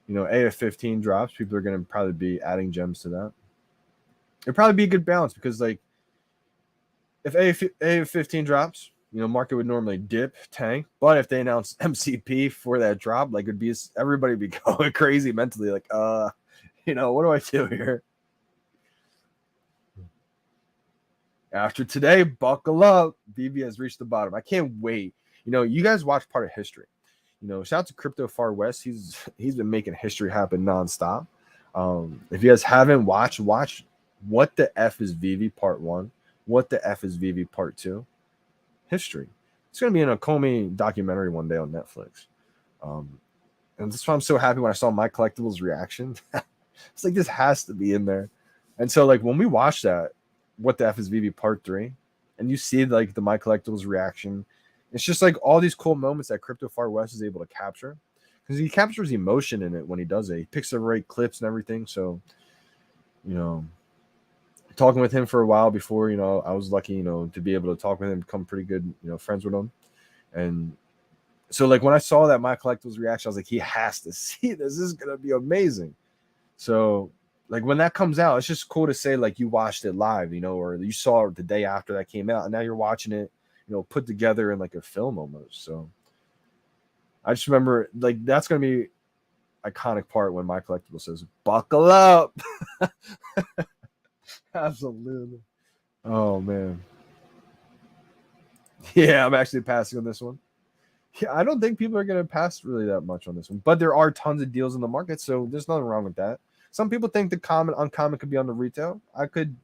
AF15 drops. People are going to probably be adding gems to that. It'd probably be a good balance, because like if AF15 drops, market would normally dip, tank. But if they announce MCP for that drop, like everybody would be going crazy mentally. Like, what do I do here? After today, buckle up. VeVe has reached the bottom. I can't wait. You guys watch part of history. Shout out to Crypto Far West. He's been making history happen nonstop. If you guys haven't watch What the F is VeVe Part 1? What the F is VeVe Part 2? History. It's going to be in a Comey documentary one day on Netflix. And that's why I'm so happy when I saw My Collectibles reaction. It's like, this has to be in there. And so like when we watch that, What the F is VeVe Part 3, and you see like the My Collectibles reaction, it's just like all these cool moments that Crypto Far West is able to capture, because he captures emotion in it when he does it. He picks the right clips and everything. So, talking with him for a while before, I was lucky, to be able to talk with him, become pretty good, friends with him. And so like when I saw that My Collectibles reaction, I was like, he has to see this. This is going to be amazing. So like when that comes out, it's just cool to say like you watched it live, or you saw it the day after that came out, and now you're watching it, put together in like a film almost. So I just remember like that's going to be iconic part when My Collectible says, buckle up. Absolutely. Oh man. Yeah, I'm actually passing on this one. Yeah, I don't think people are going to pass really that much on this one, but there are tons of deals in the market, so there's nothing wrong with that. Some people think the uncommon could be on the retail. I could,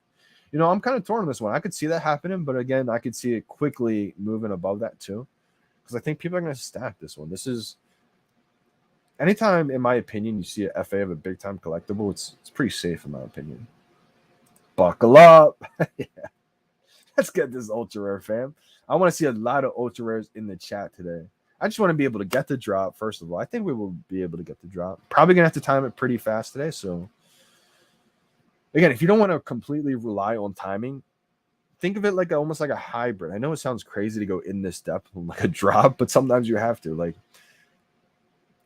I'm kind of torn on this one. I could see that happening, but again, I could see it quickly moving above that too, because I think people are going to stack this one. This is, anytime, in my opinion, you see a FA of a big time collectible, it's pretty safe in my opinion. Buckle up. Yeah. Let's get this ultra rare, fam. I want to see a lot of ultra rares in the chat today. I just want to be able to get the drop, first of all. I think we will be able to get the drop. Probably going to have to time it pretty fast today. So, again, if you don't want to completely rely on timing, think of it like almost like a hybrid. I know it sounds crazy to go in this depth on like a drop, but sometimes you have to. Like,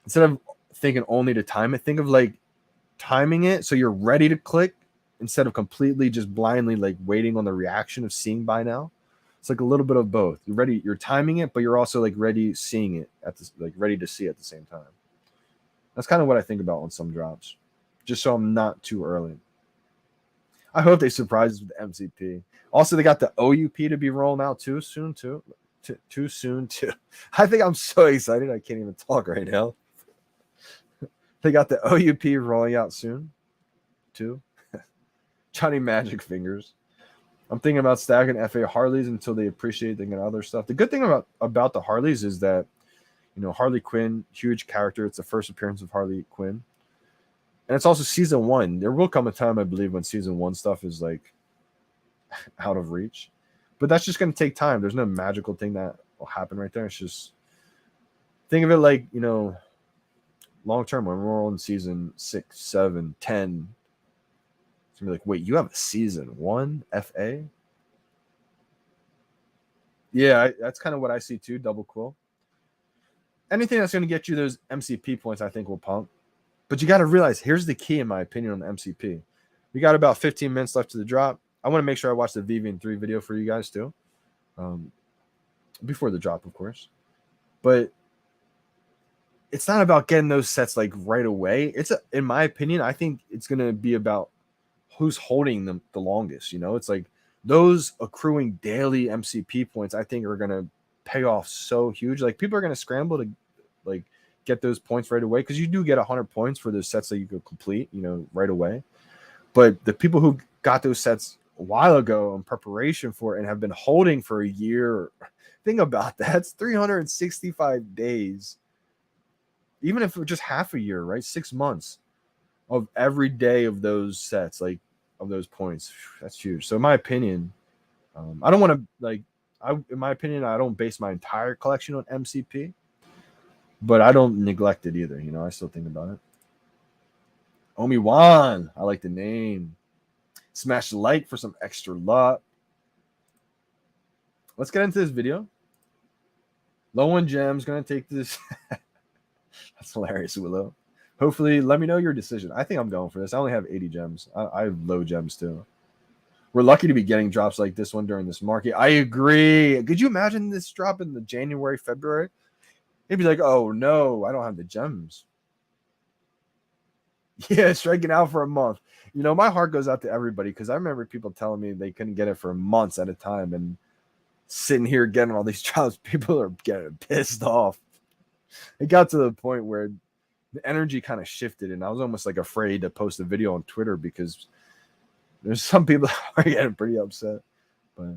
instead of thinking only to time it, think of like timing it so you're ready to click, instead of completely just blindly like waiting on the reaction of seeing buy now. It's like a little bit of both. You're ready, you're timing it, but you're also like ready seeing it at the like ready to see at the same time. That's kind of what I think about on some drops, just so I'm not too early. I hope they surprise us with the MCP. Also, they got the OUP to be rolling out too soon too. Too soon too. I think I'm so excited I can't even talk right now. They got the OUP rolling out soon too. Johnny Magic Fingers. I'm thinking about stacking FA Harleys until they appreciate thinking other stuff. The good thing about the Harleys is that, you know, Harley Quinn, huge character. It's the first appearance of Harley Quinn. And it's also season 1. There will come a time, I believe, when season 1 stuff is like out of reach. But that's just going to take time. There's no magical thing that will happen right there. It's just, think of it like, you know, long term when we're on season 6, 7, 10. It's going to be like, wait, you have a season 1 FA? Yeah, that's kind of what I see too, double quill. Anything that's going to get you those MCP points, I think will pump. But you got to realize, here's the key, in my opinion, on the MCP. We got about 15 minutes left to the drop. I want to make sure I watch the VeVe 3 video for you guys too. Before the drop, of course. But it's not about getting those sets like right away. In my opinion, I think it's going to be about who's holding them the longest. You know, it's like those accruing daily MCP points, I think, are going to pay off so huge. Like, people are going to scramble to like get those points right away, because you do get 100 points for those sets that you could complete, you know, right away. But the people who got those sets a while ago in preparation for it and have been holding for a year, think about that. It's 365 days. Even if it was just half a year, right? 6 months of every day of those sets, like of those points. That's huge. So in my opinion, I don't want to in my opinion, I don't base my entire collection on MCP, but I don't neglect it either. You know, I still think about it. Omi-Wan, I like the name. Smash the like for some extra luck. Let's get into this video. Low on gems, gonna take this. That's hilarious, Willow. Hopefully, let me know your decision. I think I'm going for this. I only have 80 gems. I have low gems too. We're lucky to be getting drops like this one during this market. I agree. Could you imagine this drop in the January, February? It'd be like, oh no, I don't have the gems. Yeah, striking out for a month. You know, my heart goes out to everybody, because I remember people telling me they couldn't get it for months at a time, and sitting here getting all these drops, people are getting pissed off. It got to the point where the energy kind of shifted, and I was almost like afraid to post a video on Twitter, because there's some people that are getting pretty upset. But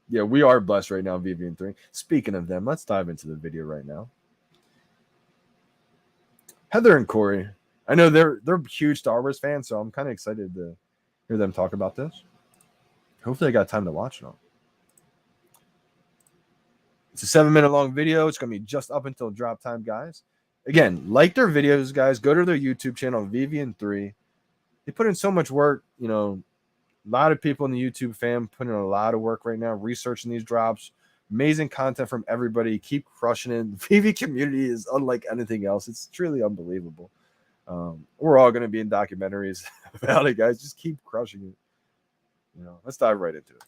yeah, we are blessed right now, VeVe 3. Speaking of them, let's dive into the video right now. Heather and Corey, I know they're huge Star Wars fans, so I'm kind of excited to hear them talk about this. Hopefully I got time to watch it all. It's a 7-minute long video. It's going to be just up until drop time, guys. Again, like their videos, guys. Go to their YouTube channel, VeVe3. They put in so much work. You know, a lot of people in the YouTube fam putting in a lot of work right now, researching these drops. Amazing content from everybody. Keep crushing it. The VeVe community is unlike anything else. It's truly unbelievable. We're all going to be in documentaries about it, guys. Just keep crushing it. You know, let's dive right into it.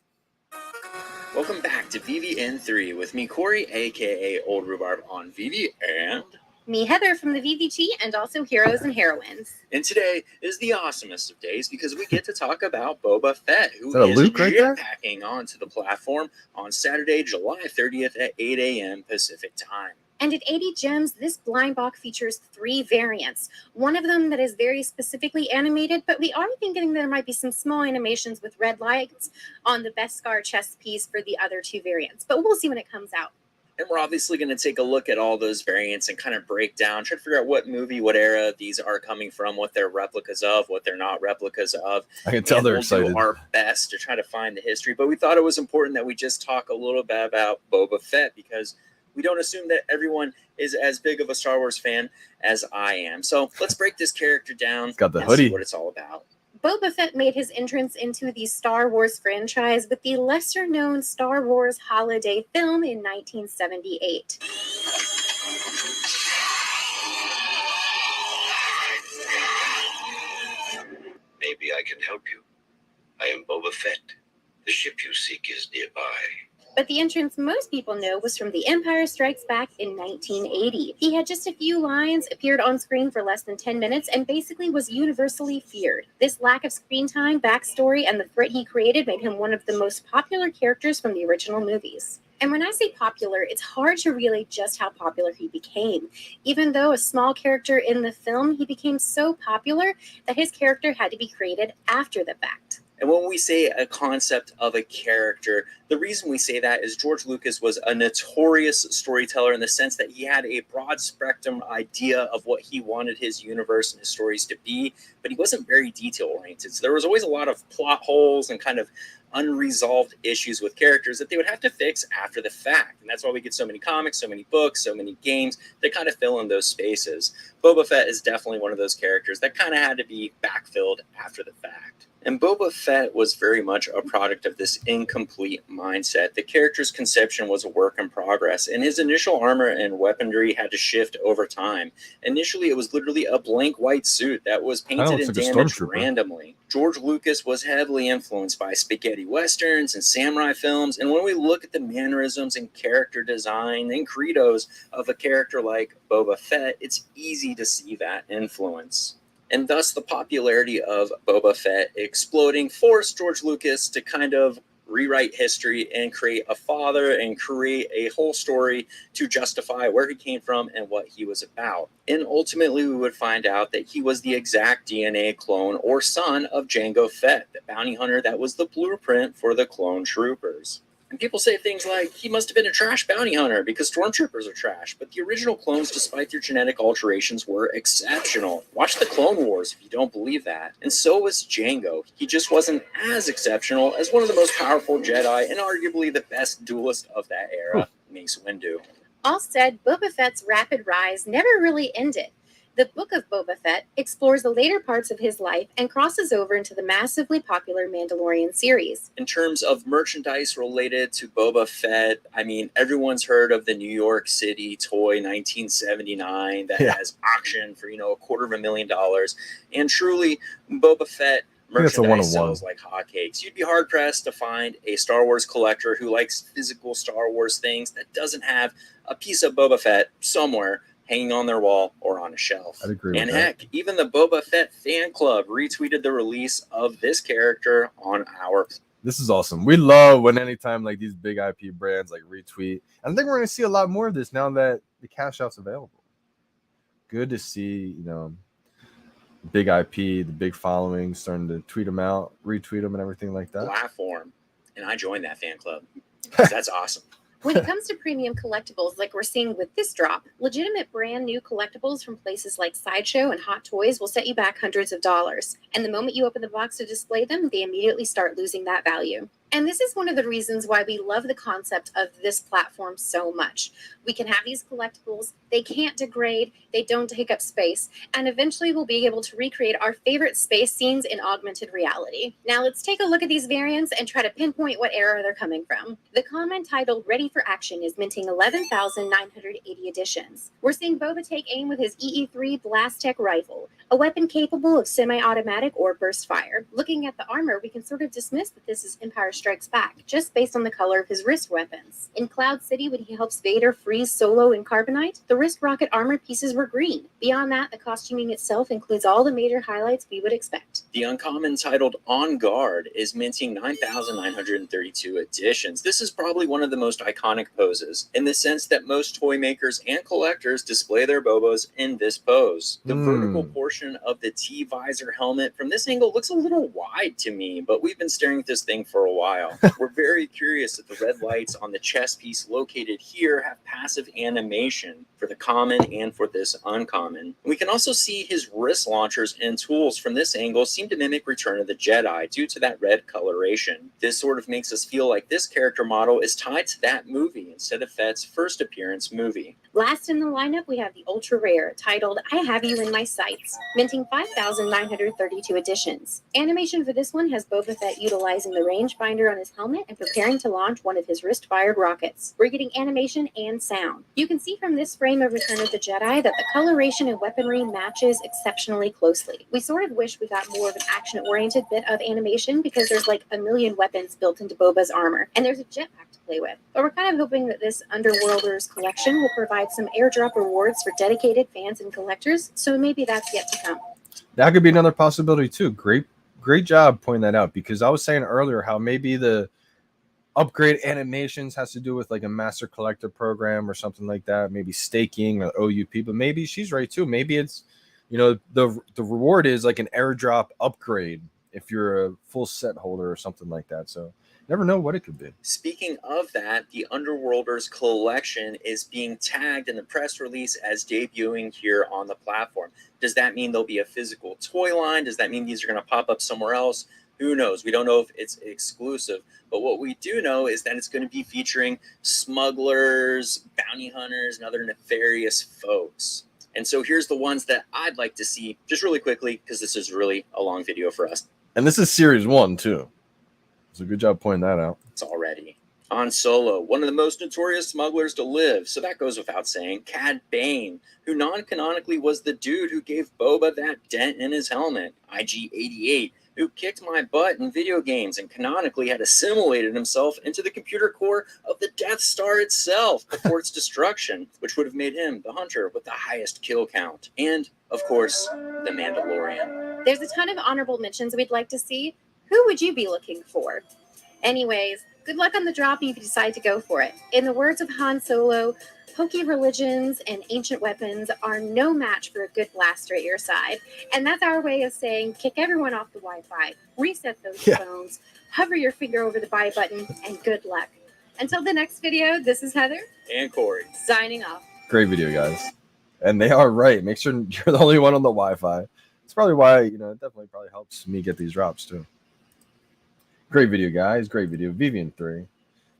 Welcome back to VeVe 3 with me, Corey, aka Old Rhubarb on VeVe, and me, Heather, from the VeVe and also Heroes and Heroines. And today is the awesomest of days, because we get to talk about Boba Fett, who is jetpacking onto the platform on Saturday, July 30th at 8 a.m. Pacific time. And at 80 gems, this blind box features 3 variants. One of them that is very specifically animated, but we are thinking there might be some small animations with red lights on the Beskar chest piece for the other 2 variants. But we'll see when it comes out. And we're obviously going to take a look at all those variants and kind of break down, try to figure out what movie, what era these are coming from, what they're replicas of, what they're not replicas of. I can tell they're excited. We'll do our best to try to find the history. But we thought it was important that we just talk a little bit about Boba Fett, because we don't assume that everyone is as big of a Star Wars fan as I am. So let's break this character down. Got the hoodie. See what it's all about. Boba Fett made his entrance into the Star Wars franchise with the lesser-known Star Wars holiday film in 1978. Maybe I can help you. I am Boba Fett. The ship you seek is nearby. But the entrance most people know was from The Empire Strikes Back in 1980. He had just a few lines, appeared on screen for less than 10 minutes, and basically was universally feared. This lack of screen time, backstory, and the threat he created made him one of the most popular characters from the original movies. And when I say popular, it's hard to relate just how popular he became. Even though a small character in the film, he became so popular that his character had to be created after the fact. And when we say a concept of a character, the reason we say that is George Lucas was a notorious storyteller in the sense that he had a broad spectrum idea of what he wanted his universe and his stories to be, but he wasn't very detail oriented. So there was always a lot of plot holes and kind of unresolved issues with characters that they would have to fix after the fact. And that's why we get so many comics, so many books, so many games that kind of fill in those spaces. Boba Fett is definitely one of those characters that kind of had to be backfilled after the fact. And Boba Fett was very much a product of this incomplete mindset. The character's conception was a work in progress, and his initial armor and weaponry had to shift over time. Initially, it was literally a blank white suit that was painted and damaged randomly. George Lucas was heavily influenced by spaghetti westerns and samurai films, and when we look at the mannerisms and character design and credos of a character like Boba Fett, it's easy to see that influence. And thus the popularity of Boba Fett exploding forced George Lucas to kind of rewrite history and create a father and create a whole story to justify where he came from and what he was about. And ultimately we would find out that he was the exact DNA clone or son of Jango Fett, the bounty hunter that was the blueprint for the clone troopers. And people say things like, he must have been a trash bounty hunter because stormtroopers are trash. But the original clones, despite their genetic alterations, were exceptional. Watch the Clone Wars if you don't believe that. And so was Jango. He just wasn't as exceptional as one of the most powerful Jedi and arguably the best duelist of that era, Mace Windu. All said, Boba Fett's rapid rise never really ended. The Book of Boba Fett explores the later parts of his life and crosses over into the massively popular Mandalorian series. In terms of merchandise related to Boba Fett, I mean, everyone's heard of the New York City toy 1979 that has auctioned for, $250,000. And truly, Boba Fett merchandise sells like hotcakes. You'd be hard-pressed to find a Star Wars collector who likes physical Star Wars things that doesn't have a piece of Boba Fett somewhere hanging on their wall or on a shelf. I'd agree and with heck, even the Boba Fett fan club retweeted the release of this character on our. This is awesome. We love when anytime like these big IP brands like retweet. And I think we're going to see a lot more of this now that the cash out's available. Good to see, big IP, the big following starting to tweet them out, retweet them, and everything like that. Platform, and I joined that fan club. That's awesome. When it comes to premium collectibles like we're seeing with this drop, legitimate brand new collectibles from places like Sideshow and Hot Toys will set you back hundreds of dollars. And the moment you open the box to display them, they immediately start losing that value. And this is one of the reasons why we love the concept of this platform so much. We can have these collectibles, they can't degrade, they don't take up space, and eventually we'll be able to recreate our favorite space scenes in augmented reality. Now let's take a look at these variants and try to pinpoint what era they're coming from. The comment titled Ready for Action is minting 11,980 editions. We're seeing Boba take aim with his EE3 Blast Tech rifle, a weapon capable of semi-automatic or burst fire. Looking at the armor, we can sort of dismiss that this is Empire Strikes Back, just based on the color of his wrist weapons. In Cloud City, when he helps Vader freeze Solo in Carbonite, the wrist rocket armor pieces were green. Beyond that, the costuming itself includes all the major highlights we would expect. The uncommon titled On Guard is minting 9,932 editions. This is probably one of the most iconic poses, in the sense that most toy makers and collectors display their Bobos in this pose. The vertical portion of the T-visor helmet from this angle looks a little wide to me, but we've been staring at this thing for a while. We're very curious that the red lights on the chest piece located here have passive animation for the common and for this uncommon. We can also see his wrist launchers and tools from this angle seem to mimic Return of the Jedi due to that red coloration. This sort of makes us feel like this character model is tied to that movie instead of Fett's first appearance movie. Last in the lineup, we have the ultra rare titled I Have You in My Sights, minting 5,932 editions. Animation for this one has Boba Fett utilizing the rangefinder binder on his helmet and preparing to launch one of his wrist-fired rockets. We're getting animation and sound. You can see from this frame of Return of the Jedi that the coloration and weaponry matches exceptionally closely. We sort of wish we got more of an action-oriented bit of animation because there's like a million weapons built into Boba's armor, and there's a jetpack to play with. But we're kind of hoping that this Underworlders collection will provide some airdrop rewards for dedicated fans and collectors, so maybe that's yet to come. That could be another possibility too. Great job pointing that out, because I was saying earlier how maybe the upgrade animations has to do with like a master collector program or something like that, maybe staking or OUP, but maybe she's right too. Maybe it's, the reward is like an airdrop upgrade if you're a full set holder or something like that. So never know what it could be. Speaking of that, the Underworlders collection is being tagged in the press release as debuting here on the platform. Does that mean there'll be a physical toy line? Does that mean these are going to pop up somewhere else? Who knows? We don't know if it's exclusive. But what we do know is that it's going to be featuring smugglers, bounty hunters, and other nefarious folks. And so here's the ones that I'd like to see just really quickly, because this is really a long video for us. And this is series 1 too. So good job pointing that out. It's already Han Solo, one of the most notorious smugglers to live. So that goes without saying. Cad Bane, who non-canonically was the dude who gave Boba that dent in his helmet. IG-88, who kicked my butt in video games and canonically had assimilated himself into the computer core of the Death Star itself before its destruction, which would have made him the hunter with the highest kill count. And, of course, the Mandalorian. There's a ton of honorable mentions we'd like to see. Who would you be looking for? Anyways, good luck on the drop if you decide to go for it. In the words of Han Solo, pokey religions and ancient weapons are no match for a good blaster at your side. And that's our way of saying kick everyone off the Wi-Fi, reset those phones, hover your finger over the buy button, and good luck. Until the next video, this is Heather. And Corey. Signing off. Great video, guys. And they are right. Make sure you're the only one on the Wi-Fi. It's probably why, it definitely probably helps me get these drops too. Great video, guys. Great video. VeVe 3.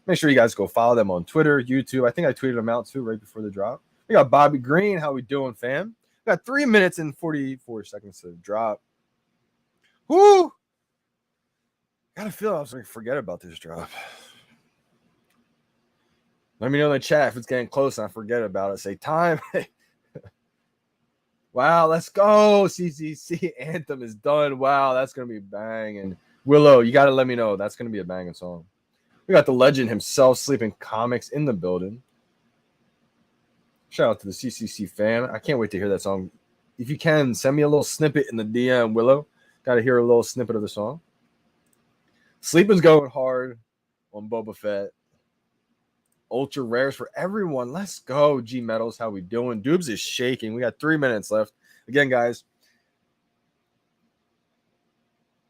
Make sure you guys go follow them on Twitter, YouTube. I think I tweeted them out too right before the drop. We got Bobby Green. How we doing, fam? We got 3 minutes and 44 seconds to drop. Woo! Gotta feel I was going to forget about this drop. Let me know in the chat if it's getting close and I forget about it. Say time. Wow, let's go. CCC Anthem is done. Wow, that's going to be banging. Willow, you got to let me know. That's going to be a banging song. We got the legend himself, Sleeping Comics, in the building. Shout out to the CCC fan. I can't wait to hear that song. If you can, send me a little snippet in the DM, Willow. Got to hear a little snippet of the song. Sleeping's going hard on Boba Fett. Ultra rares for everyone. Let's go, G Metals. How we doing? Doobs is shaking. We got 3 minutes left. Again, guys,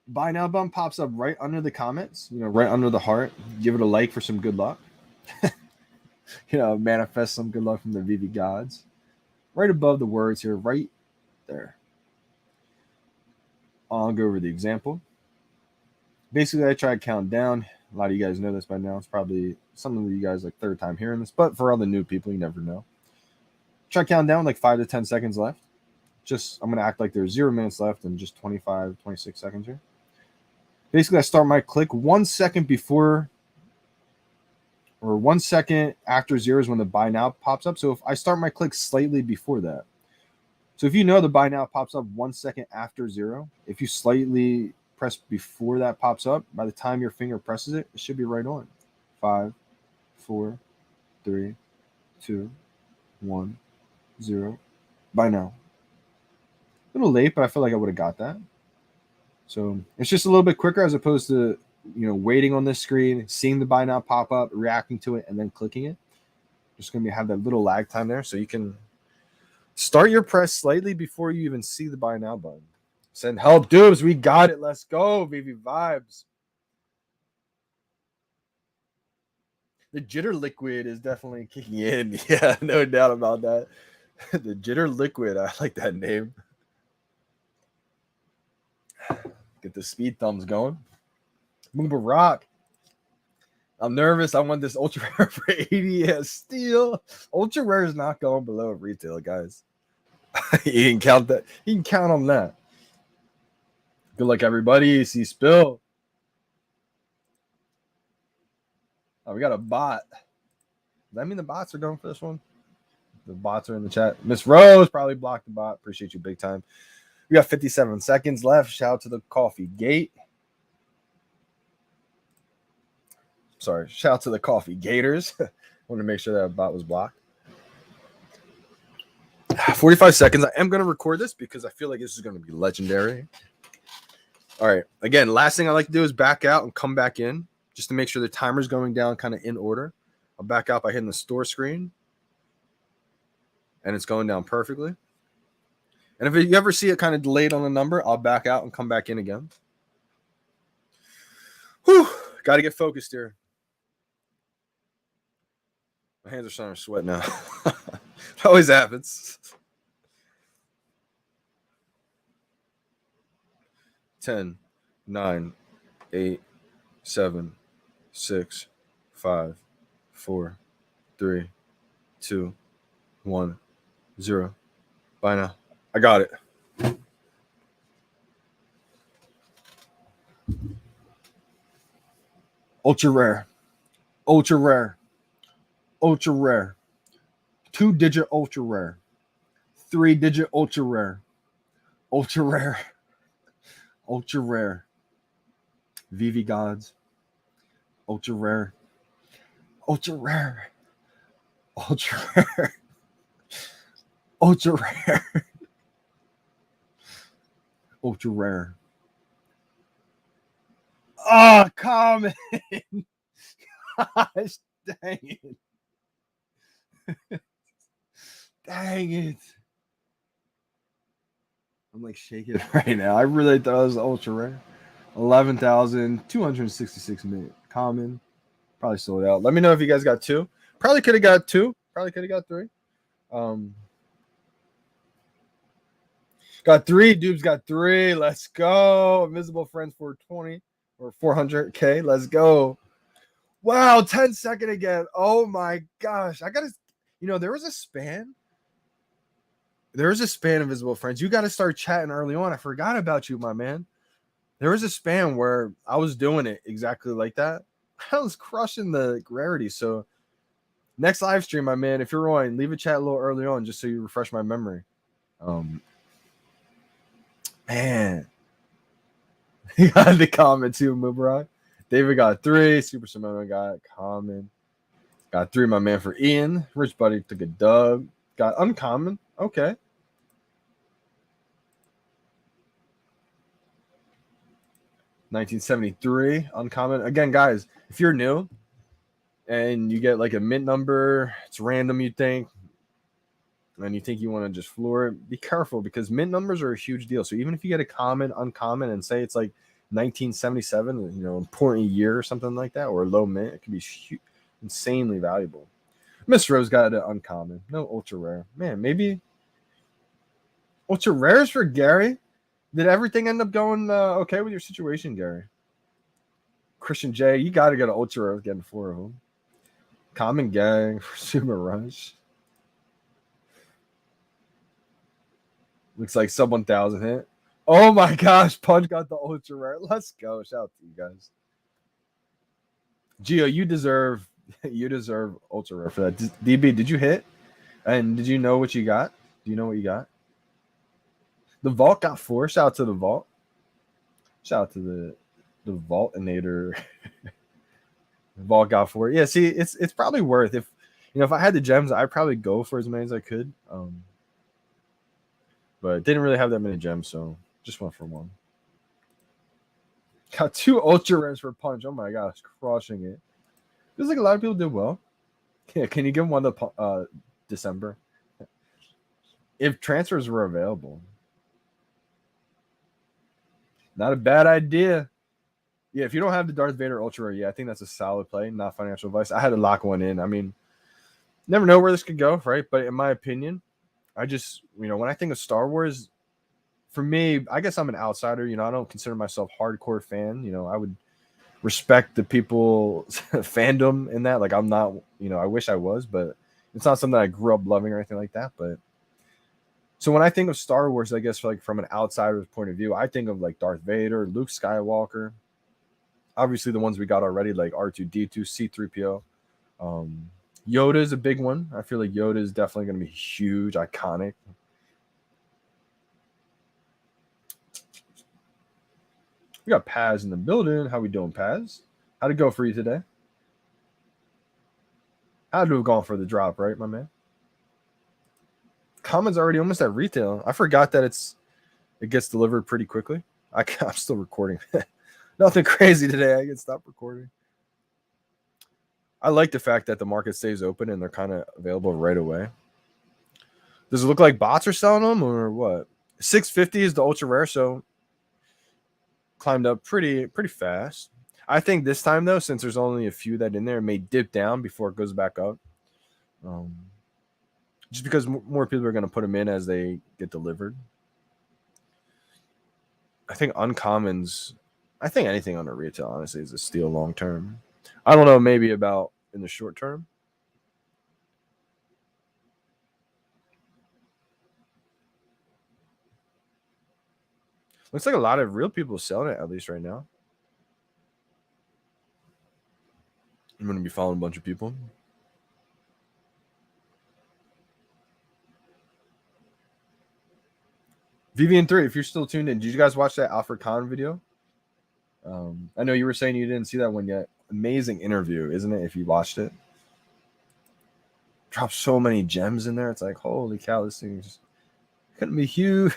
buy now button pops up right under the comments, right under the heart. Give it a like for some good luck. Manifest some good luck from the VeVe gods. Right above the words here, right there. I'll go over the example. Basically, I try to count down. A lot of you guys know this by now. It's probably some of you guys like third time hearing this, but for all the new people, you never know. Try to count down like 5 to 10 seconds left. I'm going to act like there's 0 minutes left and just 25, 26 seconds here. Basically, I start my click 1 second before or 1 second after 0 is when the buy now pops up. So if I start my click slightly before that. So if the buy now pops up 1 second after 0, if you slightly press before that pops up, by the time your finger presses it, it should be right on. 5, 4, 3, 2, 1, 0. Buy now. A little late, but I feel like I would have got that. So it's just a little bit quicker as opposed to, waiting on this screen, seeing the buy now pop up, reacting to it, and then clicking it. Just going to have that little lag time there. So you can start your press slightly before you even see the buy now button. Send help, Doobs. We got it. Let's go. VeVe vibes. The jitter liquid is definitely kicking in. Yeah, no doubt about that. The jitter liquid. I like that name. Get the speed thumbs going. Moomba Rock. I'm nervous. I want this ultra rare for 80 as steel. Ultra rare is not going below retail, guys. You can count that. You can count on that. Good luck, everybody. See Spill. Oh, we got a bot. Does that mean the bots are going for this one? The bots are in the chat. Miss Rose probably blocked the bot. Appreciate you big time. We got 57 seconds left. Shout out to the Coffee Gate. Sorry. Shout out to the Coffee Gators. Want to make sure that bot was blocked. 45 seconds. I am going to record this because I feel like this is going to be legendary. All right. Again, last thing I like to do is back out and come back in just to make sure the timer's going down kind of in order. I'll back out by hitting the store screen. And it's going down perfectly. And if you ever see it kind of delayed on the number, I'll back out and come back in again. Whew. Got to get focused here. My hands are starting to sweat now. It always happens. 10, 9, 8, 7, 6, 5, 4, 3, 2, 1, 0. Bye now. I got it. Ultra rare. Ultra rare. Ultra rare. 2-digit ultra rare. 3-digit ultra rare. Ultra rare. Ultra rare. VeVe gods. Ultra rare. Ultra rare. Ultra rare. Ultra rare. Ultra rare. Oh, common. Gosh, dang it. Dang it. I'm like shaking right now. I really thought it was ultra rare. 11,266 minutes. Common. Probably sold out. Let me know if you guys got 2. Probably could have got 2. Probably could have got 3. Got 3. Dudes got 3. Let's go. Invisible Friends 420 or 400K. Let's go. Wow, 10 second again. Oh my gosh. I got to, there was a span. There was a span, Invisible Friends. You got to start chatting early on. I forgot about you, my man. There was a span where I was doing it exactly like that. I was crushing the rarity. So next live stream, my man, if you're on, leave a chat a little early on just so you refresh my memory. Man. He got the comment too, Mubarak. David got 3. Super Simone got common. Got 3, my man, for Ian. Rich Buddy took a dub. Got uncommon. Okay. $19.73 uncommon. Again, guys, if you're new and you get like a mint number, it's random, you think, and you think you want to just floor it, be careful because mint numbers are a huge deal. So even if you get a common, uncommon, and say it's like 1977, important year or something like that, or a low mint, it can be insanely valuable. Miss Rose got an uncommon. No ultra rare. Man, maybe ultra rares for Gary. Did everything end up going okay with your situation, Gary? Christian J, you got to get an ultra rare getting 4 of them. Common Gang for Super Rush. Looks like sub 1,000 hit. Oh my gosh, Punch got the ultra rare. Let's go. Shout out to you guys. Gio, you deserve ultra rare for that. DB, did you hit? And did you know what you got? Do you know what you got? The Vault got 4. Shout out to the Vault. Shout out to the Vaultinator. The Vault got 4. Yeah, see, it's probably worth if I had the gems, I'd probably go for as many as I could. But didn't really have that many gems, so just went for 1. Got 2 ultra rares for Punch. Oh my gosh, crushing it. Feels like a lot of people did well. Yeah, can you give him one to December? If transfers were available. Not a bad idea. Yeah, if you don't have the Darth Vader Ultra Rare, I think that's a solid play, not financial advice. I had to lock one in. I mean, never know where this could go, right? But in my opinion, I just, when I think of Star Wars, for me, I guess I'm an outsider. I don't consider myself hardcore fan. I would respect the people's fandom in that. Like, I'm not, I wish I was, but it's not something I grew up loving or anything like that. But so when I think of Star Wars, I guess like from an outsider's point of view, I think of like Darth Vader, Luke Skywalker. Obviously, the ones we got already, like R2D2, C3PO. Yoda is a big one. I feel like Yoda is definitely going to be huge, iconic. We got Paz in the building. How we doing, Paz? How'd it go for you today? Had to have gone for the drop, right, my man? Common's already almost at retail. I forgot that it gets delivered pretty quickly. I'm still recording. Nothing crazy today. I can stop recording. I like the fact that the market stays open and they're kind of available right away. Does it look like bots are selling them or what? 650 is the ultra rare, so climbed up pretty fast. I think this time though, since there's only a few that in there, it may dip down before it goes back up. Just because more people are going to put them in as they get delivered. I think uncommons. I think anything under retail, honestly, is a steal long term. I don't know, maybe about in the short term. Looks like a lot of real people selling it, at least right now. I'm going to be following a bunch of people. VVN3, if you're still tuned in, did you guys watch that Alfred Khan video? I know you were saying you didn't see that one yet. Amazing interview, isn't it, if you watched it? Dropped so many gems in there. It's like, holy cow, this thing just couldn't be huge.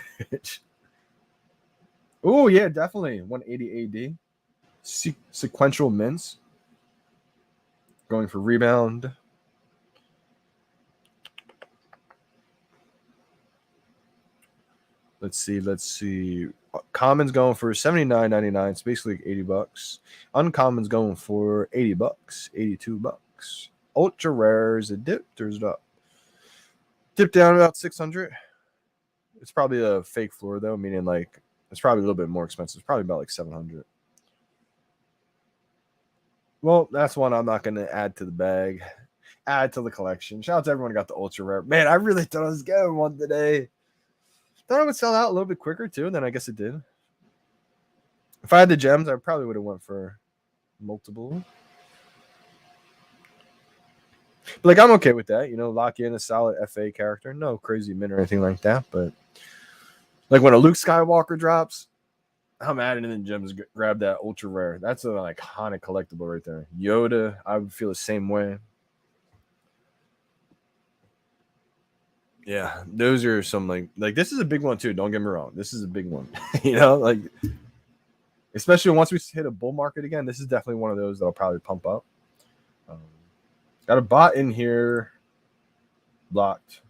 Oh, yeah, definitely. 180 AD. Sequential mints. Going for rebound. Let's see. Common's going for $79.99. It's basically $80. Uncommon's going for $80, $82. Ultra rares, it dipped or is it up? Dipped down about 600. It's probably a fake floor though, meaning like it's probably a little bit more expensive. It's probably about like 700. Well, that's one I'm not going to add to the bag. Add to the collection. Shout out to everyone who got the ultra rare. Man, I really thought I was getting one today. Thought it would sell out a little bit quicker too, and then I guess it did. If I had the gems, I probably would have went for multiple. But like, I'm okay with that. You know, lock in a solid FA character. No crazy mint or anything like that. But like when a Luke Skywalker drops, I'm adding in gems. Grab that ultra rare. That's an iconic collectible right there. Yoda, I would feel the same way. Yeah, those are some like this is a big one too. Don't get me wrong. This is a big one. You know, like especially once we hit a bull market again, this is definitely one of those that'll probably pump up. Got a bot in here. Blocked.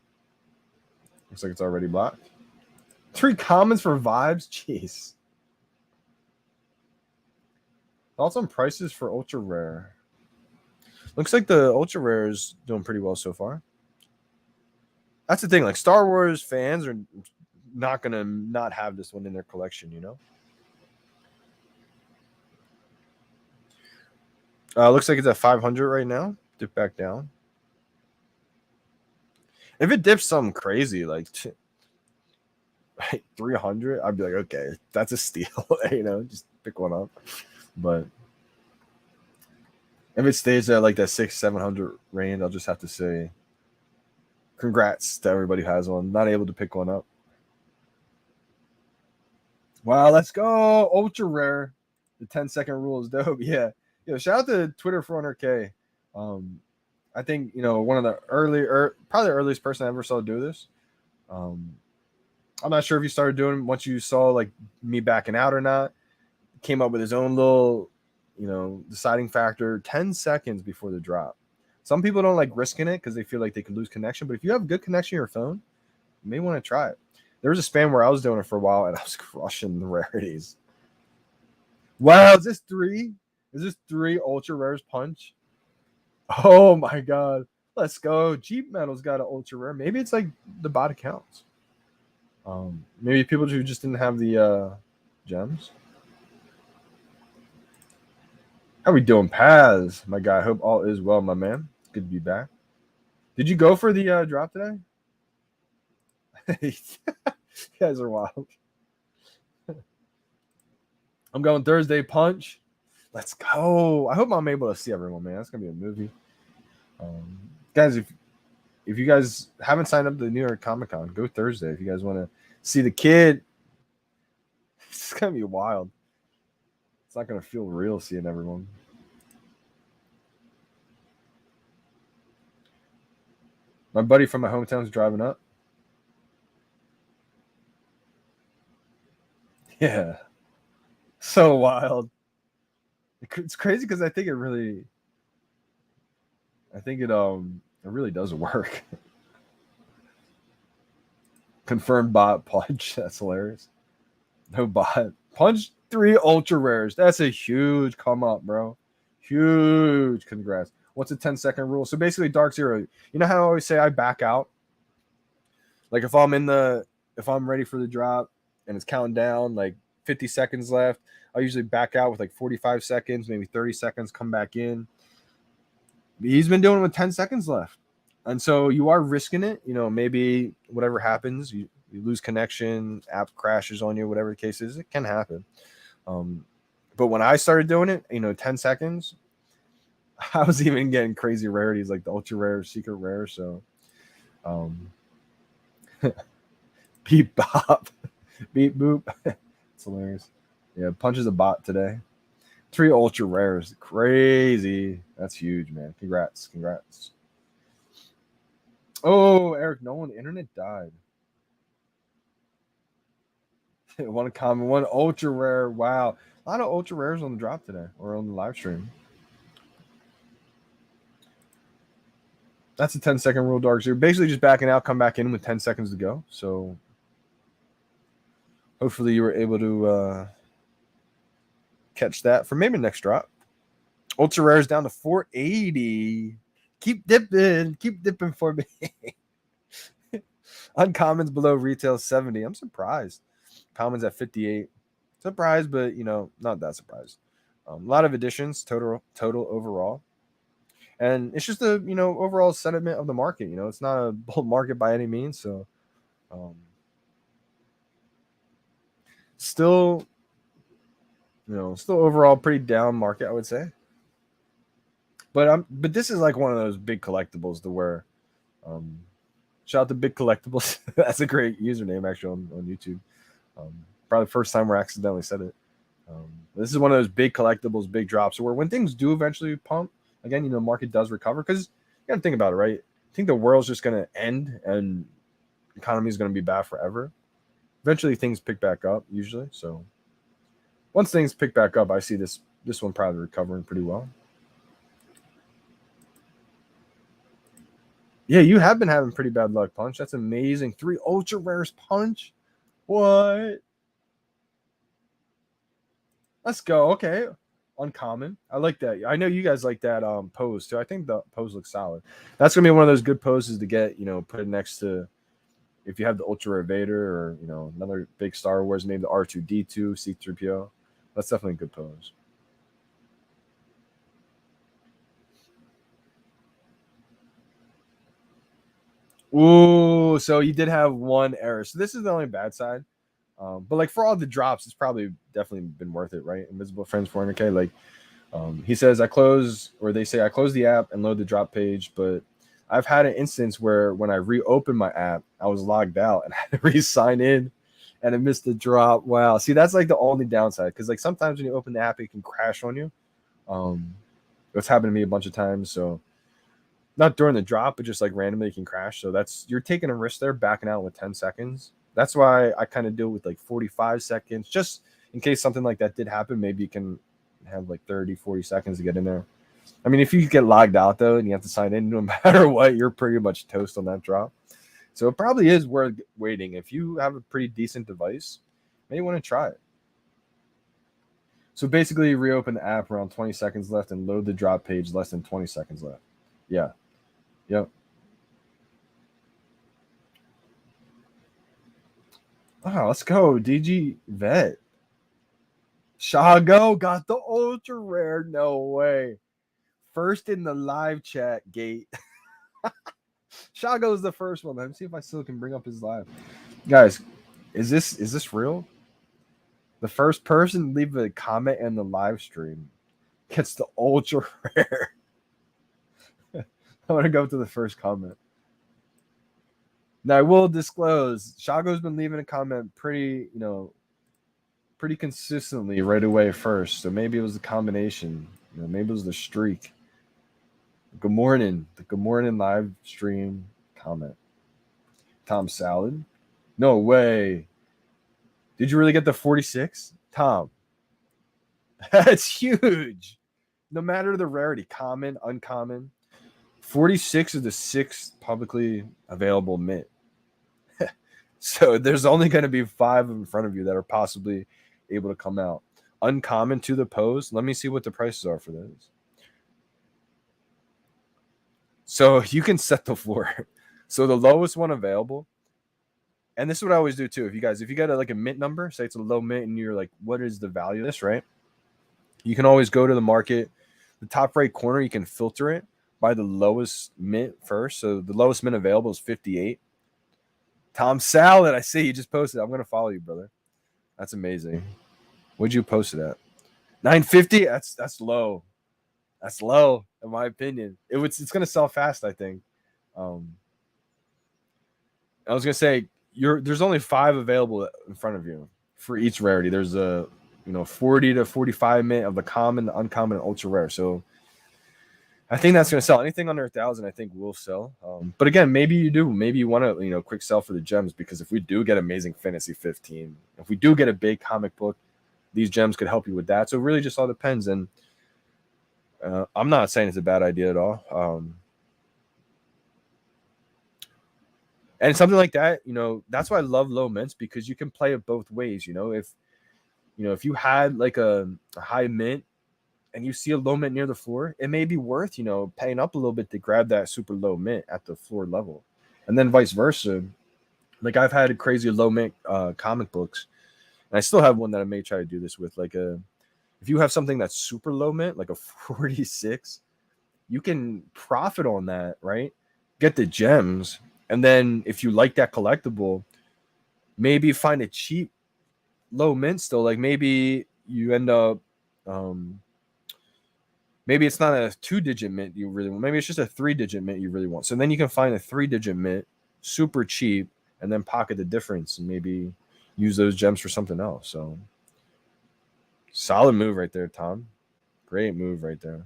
Looks like it's already blocked. 3 commons for vibes. Jeez. Thoughts on prices for ultra rare? Looks like the ultra rare is doing pretty well so far. That's the thing. Like Star Wars fans are not gonna not have this one in their collection, you know. Looks like it's at 500 right now. Dip back down. If it dips something crazy like 300, I'd be like, okay, that's a steal. You know, just pick one up. But if it stays at like that 600-700 range, I'll just have to say congrats to everybody who has one. Not able to pick one up. Wow, let's go. Ultra rare. The 10-second rule is dope. Yeah. Shout out to Twitter for 100K. I think, one of the probably the earliest person I ever saw do this. I'm not sure if he started doing once you saw like me backing out or not. Came up with his own little, deciding factor 10 seconds before the drop. Some people don't like risking it because they feel like they could lose connection. But if you have good connection on your phone, you may want to try it. There was a span where I was doing it for a while and I was crushing the rarities. Wow, is this 3? Is this 3 ultra rares punch? Oh my god. Let's go. Jeep Metal's got an ultra rare. Maybe it's like the bot accounts. Maybe people who just didn't have the gems. How we doing, Paz? My guy. Hope all is well, my man. Good to be back. Did you go for the drop today? You guys are wild. I'm going Thursday punch. Let's go. I hope I'm able to see everyone, man. That's gonna be a movie. Guys, if you guys haven't signed up to the New York Comic Con, go Thursday. If you guys want to see the kid, it's gonna be wild. It's not gonna feel real seeing everyone. My buddy from my hometown's driving up. Yeah, so wild. It's crazy because I think it really does work. Confirmed bot punch. That's hilarious. No bot punch 3 ultra rares. That's a huge come up, bro. Huge. Congrats. What's a 10-second rule? So basically, Dark Zero. You know how I always say I back out. Like if I'm ready for the drop and it's counting down, like 50 seconds left, I usually back out with like 45 seconds, maybe 30 seconds, come back in. He's been doing it with 10 seconds left. And so you are risking it. You know, maybe whatever happens, you lose connection, app crashes on you, whatever the case is, it can happen. But when I started doing it, 10 seconds, I was even getting crazy rarities like the ultra rare, secret rare. So, beep bop, beep boop. It's hilarious. Yeah, Punch is a bot today. 3 ultra rares. Crazy. That's huge, man. Congrats. Oh, Eric Nolan, the internet died. One common, one ultra rare. Wow. A lot of ultra rares on the drop today or on the live stream. That's a 10-second rule, Dark Zero. Basically just backing out, come back in with 10 seconds to go. So hopefully you were able to catch that for maybe next drop. Ultra rares down to 480. Keep dipping for me. Uncommons below retail 70. I'm surprised. Commons at 58. Surprised, but not that surprised. A lot of additions total overall, and it's just the overall sentiment of the market. It's not a bull market by any means. So, still overall pretty down market, I would say. But this is like one of those big collectibles to where, shout out to Big Collectibles. That's a great username actually on YouTube. Probably the first time we accidentally said it. This is one of those big collectibles, big drops, where when things do eventually pump, again, market does recover, because you got to think about it, right? I think the world's just going to end and the economy is going to be bad forever. Eventually things pick back up usually. So once things pick back up, I see this one probably recovering pretty well. Yeah, you have been having pretty bad luck, Punch. That's amazing. 3 ultra rares, Punch. What? Let's go. Okay. Uncommon. I like that. I know you guys like that pose too. I think the pose looks solid. That's gonna be one of those good poses to get, put it next to, if you have the ultra rare Vader or another big Star Wars, maybe the R2D2, C3PO. That's definitely a good pose. Ooh, so you did have one error. So this is the only bad side. But like for all the drops, it's probably definitely been worth it, right? Invisible Friends 400K. Like he says, they say I close the app and load the drop page, but I've had an instance where when I reopened my app, I was logged out and I had to re-sign in and I missed the drop. Wow. See, that's like the only downside, because like sometimes when you open the app, it can crash on you. It's happened to me a bunch of times. So not during the drop, but just like randomly it can crash. So you're taking a risk there, backing out with 10 seconds. That's why I kind of do it with like 45 seconds, just in case something like that did happen. Maybe you can have like 30, 40 seconds to get in there. I mean, if you get logged out though, and you have to sign in, no matter what, you're pretty much toast on that drop. So it probably is worth waiting. If you have a pretty decent device, maybe want to try it. So basically reopen the app around 20 seconds left and load the drop page less than 20 seconds left. Yeah. Yep. Oh, let's go. DG Vet. Shago got the ultra rare. No way. First in the live chat gate. Shago is the first one. Let me see if I still can bring up his live. Guys, is this real? The first person to leave a comment in the live stream gets the ultra rare. I want to go to the first comment. Now I will disclose, Shago's been leaving a comment pretty consistently right away first. So maybe it was the combination. Maybe it was the streak. The good morning live stream comment. Tom Salad. No way. Did you really get the 46? Tom. That's huge. No matter the rarity, common, uncommon. 46 is the 6th publicly available mint. So there's only going to be 5 in front of you that are possibly able to come out. Uncommon to the pose. Let me see what the prices are for those. So you can set the floor. So the lowest one available, and this is what I always do too. If you got a mint number, say it's a low mint, and you're like, what is the value of this, right? You can always go to the market. The top right corner, you can filter it by the lowest mint first. So the lowest mint available is 58. Tom Salad, I see you just posted. I'm gonna follow you, brother. That's amazing. What'd you post it at? 950. That's low. That's low, in my opinion. It's gonna sell fast, I think. I was gonna say there's only 5 available in front of you for each rarity. There's a 40 to 45 mint of the common, the uncommon, and ultra rare. So I think that's gonna sell. Anything under 1,000, I think will sell. But again, maybe you do. Maybe you want to quick sell for the gems, because if we do get Amazing Fantasy 15, if we do get a big comic book, these gems could help you with that. So it really just all depends. And I'm not saying it's a bad idea at all. And something like that, that's why I love low mints, because you can play it both ways. If you had like a high mint and you see a low mint near the floor, it may be worth, paying up a little bit to grab that super low mint at the floor level. And then vice versa. Like I've had crazy low mint comic books, and I still have one that I may try to do this with. Like if you have something that's super low mint, like a 46, you can profit on that, right? Get the gems. And then if you like that collectible, maybe find a cheap low mint still. Like maybe you end up, maybe it's not a 2-digit mint you really want. Maybe it's just a 3-digit mint you really want. So then you can find a 3-digit mint super cheap and then pocket the difference and maybe use those gems for something else. So solid move right there, Tom. Great move right there.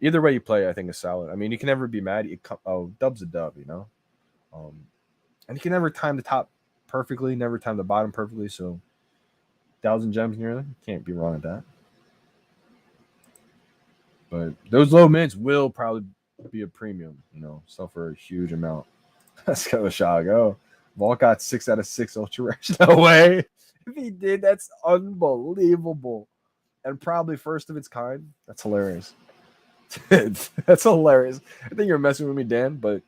Either way you play, I think is solid. I mean, you can never be mad. Dub's a dub, and you can never time the top perfectly, never time the bottom perfectly. So 1,000 gems nearly, can't be wrong at that. But those low mints will probably be a premium, sell for a huge amount. Let's go, Shago. Vault got 6 out of 6 ultra rares. No way. If he did, that's unbelievable. And probably first of its kind. That's hilarious. That's hilarious. I think you're messing with me, Dan, but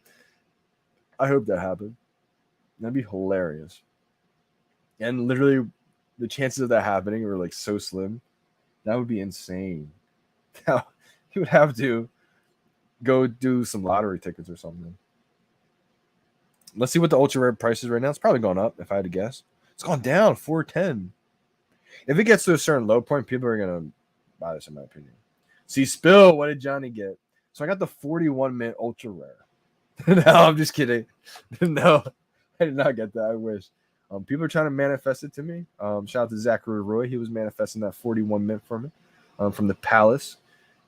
I hope that happened. That'd be hilarious. And literally, the chances of that happening are like so slim. That would be insane. Now, he would have to go do some lottery tickets or something. Let's see what the ultra rare price is right now. It's probably going up, if I had to guess. It's gone down, 410. If it gets to a certain low point, people are going to buy this, in my opinion. See, Spill, what did Johnny get? So I got the 41 mint ultra rare. No, I'm just kidding. No, I did not get that. I wish. People are trying to manifest it to me. Shout out to Zachary Roy. He was manifesting that 41 mint for me from the Palace.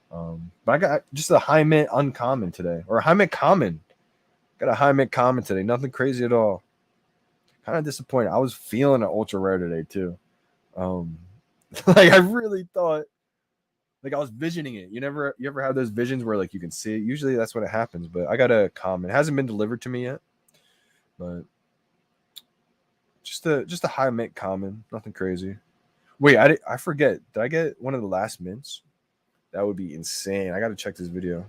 But I got just a high mint uncommon today, or a high mint common. Got a high mint common today. Nothing crazy at all. Kind of disappointed. I was feeling an ultra rare today too. Like I really thought, like I was visioning it. You ever have those visions where like you can see it? Usually that's when it happens. But I got a common. It hasn't been delivered to me yet, but just a high mint common. Nothing crazy. Wait, I forget. Did I get one of the last mints? That would be insane. I got to check this video.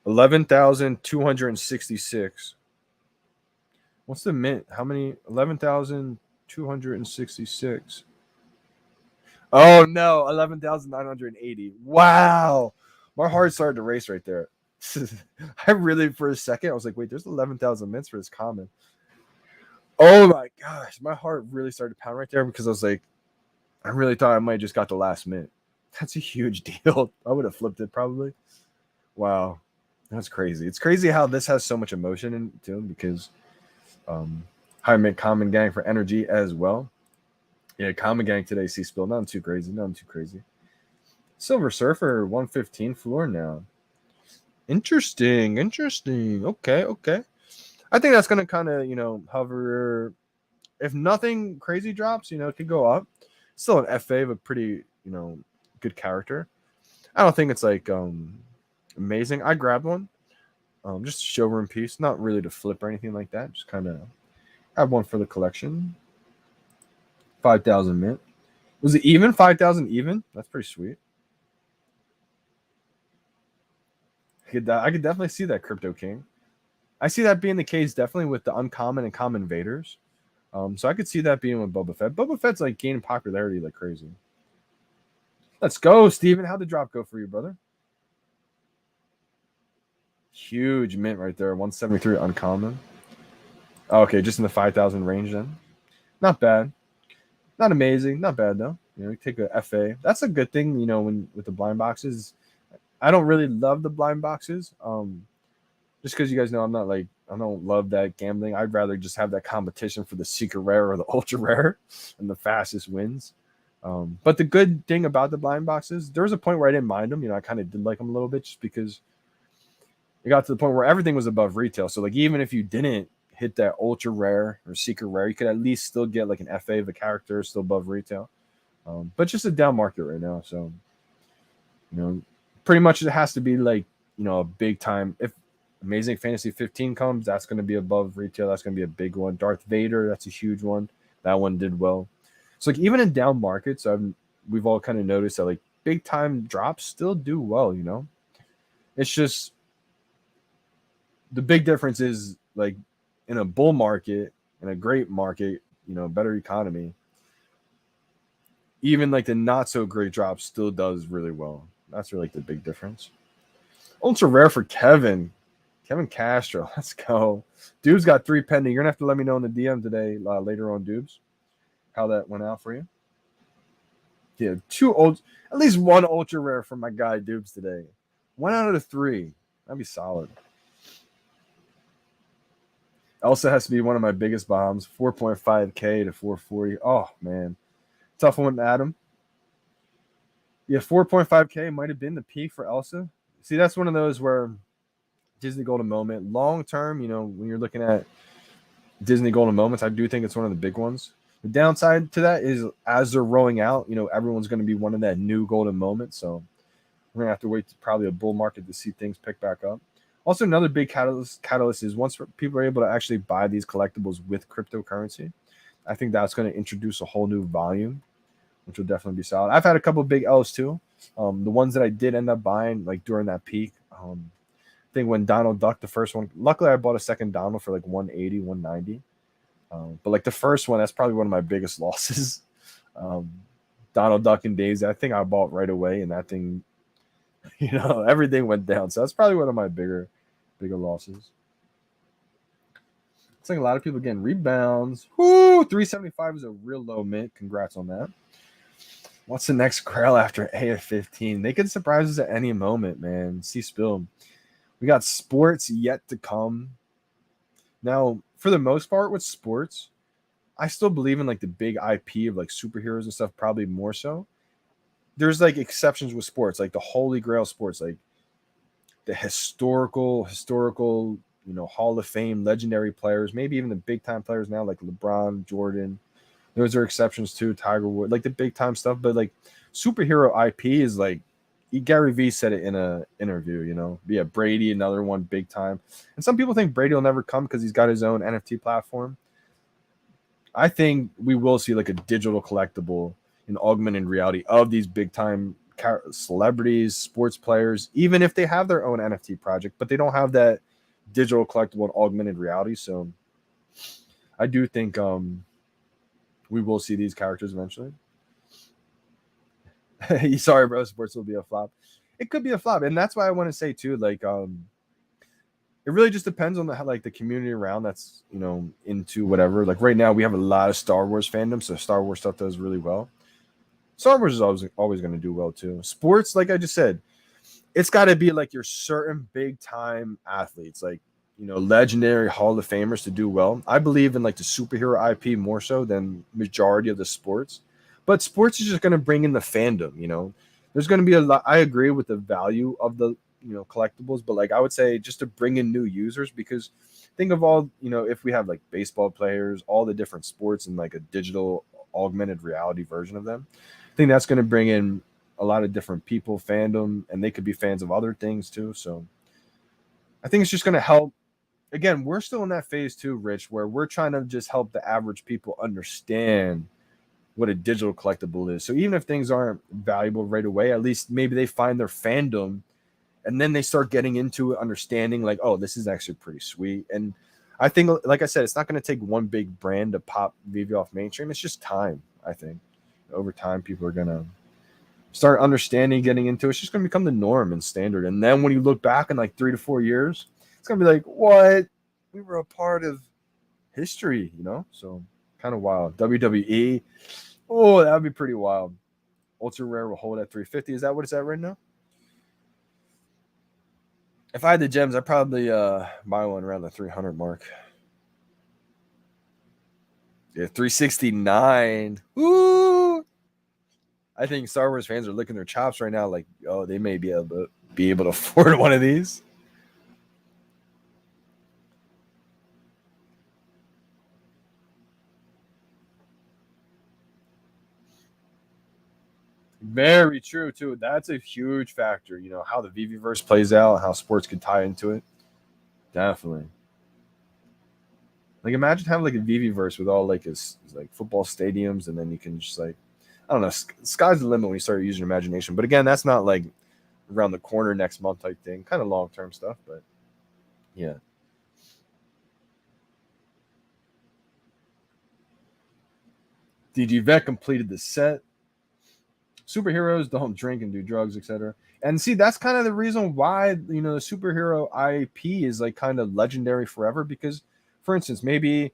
11,266. What's the mint? How many? 11,266. Oh no, 11,980. Wow. My heart started to race right there. I really, for a second, I was like, wait, there's 11,000 mints for this common. Oh my gosh. My heart really started to pound right there because I was like, I really thought I might just got the last mint. That's a huge deal. I would have flipped it probably. Wow. That's crazy. It's crazy how this has so much emotion into him because high mint common gang for energy as well. Yeah, common gang today, see spill. Nothing too crazy. Nothing too crazy. Silver Surfer 115 floor now. Interesting. Okay. I think that's gonna kind of hover. If nothing crazy drops, it could go up. Still an FA, but pretty good character. I don't think it's like amazing. I grabbed one, just showroom piece, not really to flip or anything like that. Just kind of have one for the collection. 5,000 mint. Was it even 5,000 even? That's pretty sweet. I could definitely see that, Crypto King. I see that being the case definitely with the uncommon and common invaders. So I could see that being with Boba Fett. Boba Fett's like gaining popularity like crazy. Let's go, Steven. How'd the drop go for you, brother? Huge mint right there. 173 uncommon. Okay, just in the 5,000 range then. Not bad. Not amazing. Not bad though. You take a FA. That's a good thing, when with the blind boxes. I don't really love the blind boxes. Just because you guys know I don't love that gambling. I'd rather just have that competition for the secret rare or the ultra rare and the fastest wins. But the good thing about the blind boxes, there was a point where I didn't mind them. I kind of did like them a little bit just because it got to the point where everything was above retail. So like even if you didn't hit that ultra rare or secret rare, you could at least still get like an FA of a character still above retail. But just a down market right now. So, pretty much it has to be like, a big time. If Amazing Fantasy 15 comes, that's going to be above retail. That's going to be a big one. Darth Vader, that's a huge one. That one did well. So like even in down markets, we've all kind of noticed that like big time drops still do well, It's just the big difference is like in a bull market, in a great market, better economy, even like the not so great drop still does really well. That's really like the big difference. Ultra rare for Kevin Castro. Let's go. Dude's got 3 pending. You're gonna have to let me know in the DM today, later on, Dubes, how that went out for you. Yeah, at least 1 ultra rare for my guy Dubes today. 1 out of the 3. That'd be solid. Elsa has to be one of my biggest bombs. 4.5K to 440. Oh man, tough one, Adam. Yeah, 4.5K might have been the peak for Elsa. See, that's one of those where Disney Golden Moment, long term, when you're looking at Disney Golden Moments, I do think it's one of the big ones. The downside to that is as they're rolling out, everyone's going to be one of that new Golden Moment. So we're going to have to wait to probably a bull market to see things pick back up. Also, another big catalyst is once people are able to actually buy these collectibles with cryptocurrency, I think that's going to introduce a whole new volume, which will definitely be solid. I've had a couple of big L's too. The ones that I did end up buying like during that peak, I think when Donald Duck, the first one, luckily I bought a second Donald for like 180, 190. But like the first one, that's probably one of my biggest losses. Donald Duck and Daisy, I think I bought right away, and that thing, everything went down. So that's probably one of my bigger losses. It's like a lot of people getting rebounds. Whoo, 375 is a real low mint. Congrats on that. What's the next grail after AF15? They could surprise us at any moment, man. See spill. We got sports yet to come. Now, for the most part with sports, I still believe in like the big IP of like superheroes and stuff, probably more so. There's like exceptions with sports, like the holy grail sports, like the historical, Hall of Fame, legendary players, maybe even the big time players now, like LeBron, Jordan. Those are exceptions too. Tiger Woods, like the big time stuff. But like superhero IP is like, Gary Vee said it in an interview, Yeah, Brady, another one big time. And some people think Brady will never come because he's got his own NFT platform. I think we will see like a digital collectible in augmented reality of these big time celebrities, sports players, even if they have their own NFT project, but they don't have that digital collectible and augmented reality. So I do think we will see these characters eventually. Sorry, bro. Sports will be a flop. It could be a flop, and that's why I want to say too. Like, it really just depends on the community around that's into whatever. Like right now, we have a lot of Star Wars fandom, so Star Wars stuff does really well. Star Wars is always going to do well too. Sports, like I just said, it's got to be like your certain big time athletes, like legendary Hall of Famers to do well. I believe in like the superhero IP more so than majority of the sports, but sports is just going to bring in the fandom. There's going to be a lot. I agree with the value of the collectibles, but like I would say just to bring in new users, because think of all if we have like baseball players, all the different sports and like a digital augmented reality version of them, I think that's going to bring in a lot of different people, fandom, and they could be fans of other things too. So I think it's just going to help. Again, we're still in that phase too, Rich, where we're trying to just help the average people understand what a digital collectible is. So even if things aren't valuable right away, at least maybe they find their fandom and then they start getting into it, understanding like, oh, this is actually pretty sweet. And I think, like I said, it's not going to take one big brand to pop VeVe off mainstream. It's just time. I think over time, people are going to start understanding, getting into it. It's just going to become the norm and standard. And then when you look back in like 3 to 4 years, it's going to be like, what? We were a part of history, So kind of wild. WWE. Oh, that would be pretty wild. Ultra rare will hold at 350. Is that what it's at right now? If I had the gems, I'd probably buy one around the 300 mark. Yeah, 369. Woo! I think Star Wars fans are licking their chops right now, like, oh, they may be able to afford one of these. Very true, too. That's a huge factor. How the VeVe-verse plays out, how sports could tie into it. Definitely. Like, imagine having like a VeVe-verse with all like his like football stadiums, and then you can just like, I don't know, sky's the limit when you start using your imagination. But again, that's not like around the corner next month type thing. Kind of long-term stuff, but yeah. DG Vet completed the set. Superheroes don't drink and do drugs, etc. And see, that's kind of the reason why the superhero IP is like kind of legendary forever. Because, for instance, maybe,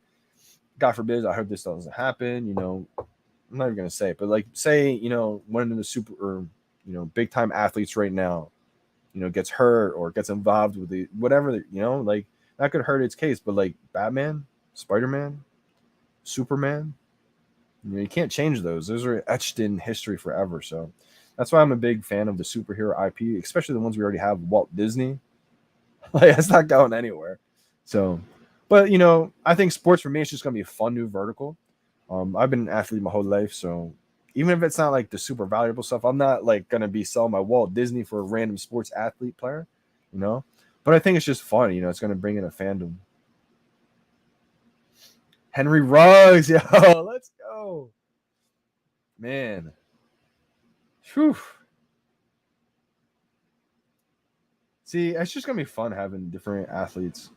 God forbid, I hope this doesn't happen. I'm not even gonna say it, but like, say one of the super or big time athletes right now, gets hurt or gets involved with the whatever, like that could hurt its case. But like Batman, Spider-Man, Superman. You can't change those. Those are etched in history forever. So that's why I'm a big fan of the superhero IP, especially the ones we already have. Walt Disney, like that's not going anywhere. So, but I think sports for me is just gonna be a fun new vertical. I've been an athlete my whole life, so even if it's not like the super valuable stuff, I'm not like gonna be selling my Walt Disney for a random sports athlete player, But I think it's just fun. It's gonna bring in a fandom. Henry Ruggs, yo, let's go, man. Whew. See, it's just gonna be fun having different athletes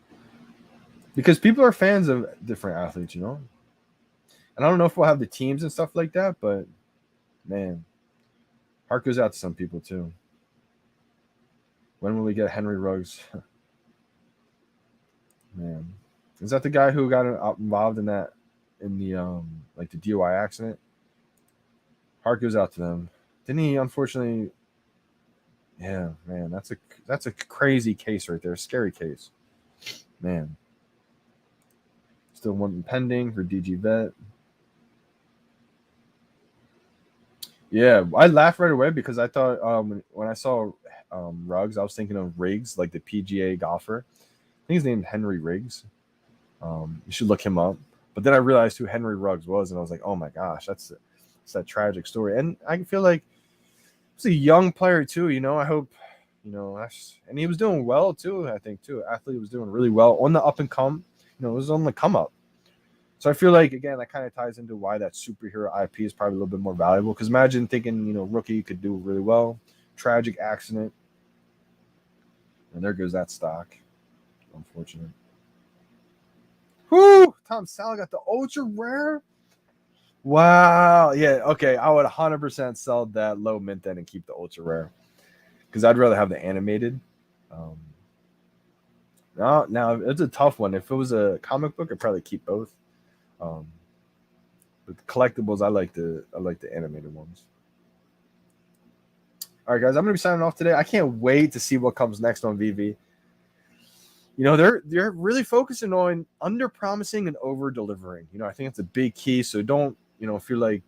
because people are fans of different athletes, And I don't know if we'll have the teams and stuff like that, but man, heart goes out to some people too. When will we get Henry Ruggs? Man. Is that the guy who got involved in the like the DUI accident? Heart goes out to them. Didn't he unfortunately? Yeah, man, that's a crazy case right there. Scary case, man. Still one pending for DG Vet. Yeah, I laughed right away because I thought when I saw Ruggs, I was thinking of Riggs, like the PGA golfer. I think his name's Henry Riggs. You should look him up. But then I realized who Henry Ruggs was, and I was like, oh my gosh, it's that tragic story. And I feel like he's a young player too. I hope, and he was doing well too. I think too, athlete was doing really well on the up and come. It was on the come up. So I feel like again that kind of ties into why that superhero IP is probably a little bit more valuable. Because imagine thinking, rookie could do really well, tragic accident, and there goes that stock. Unfortunate. Whoo! Tom Sal got the ultra rare. Wow. Yeah. Okay. I would 100% sell that low mint then and keep the ultra rare because I'd rather have the animated. Now it's a tough one. If it was a comic book, I'd probably keep both. But the collectibles, I like the animated ones. All right, guys, I'm going to be signing off today. I can't wait to see what comes next on VeVe. They're really focusing on under promising and over delivering. I think that's a big key. So don't, feel like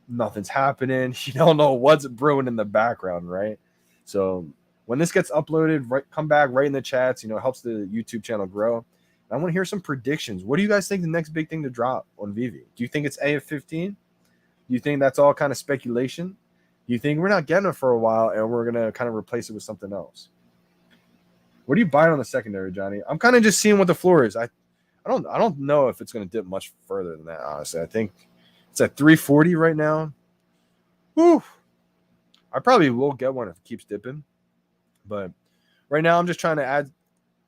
nothing's happening. You don't know what's brewing in the background, right? So when this gets uploaded, come back, write in the chats. It helps the YouTube channel grow. I want to hear some predictions. What do you guys think the next big thing to drop on VeVe? Do you think it's AF15? Do you think that's all kind of speculation? Do you think we're not getting it for a while and we're gonna kind of replace it with something else? What are you buying on the secondary, Johnny? I'm kind of just seeing what the floor is. I don't know if it's gonna dip much further than that. Honestly, I think it's at 340 right now. Whew. I probably will get one if it keeps dipping, but right now I'm just trying to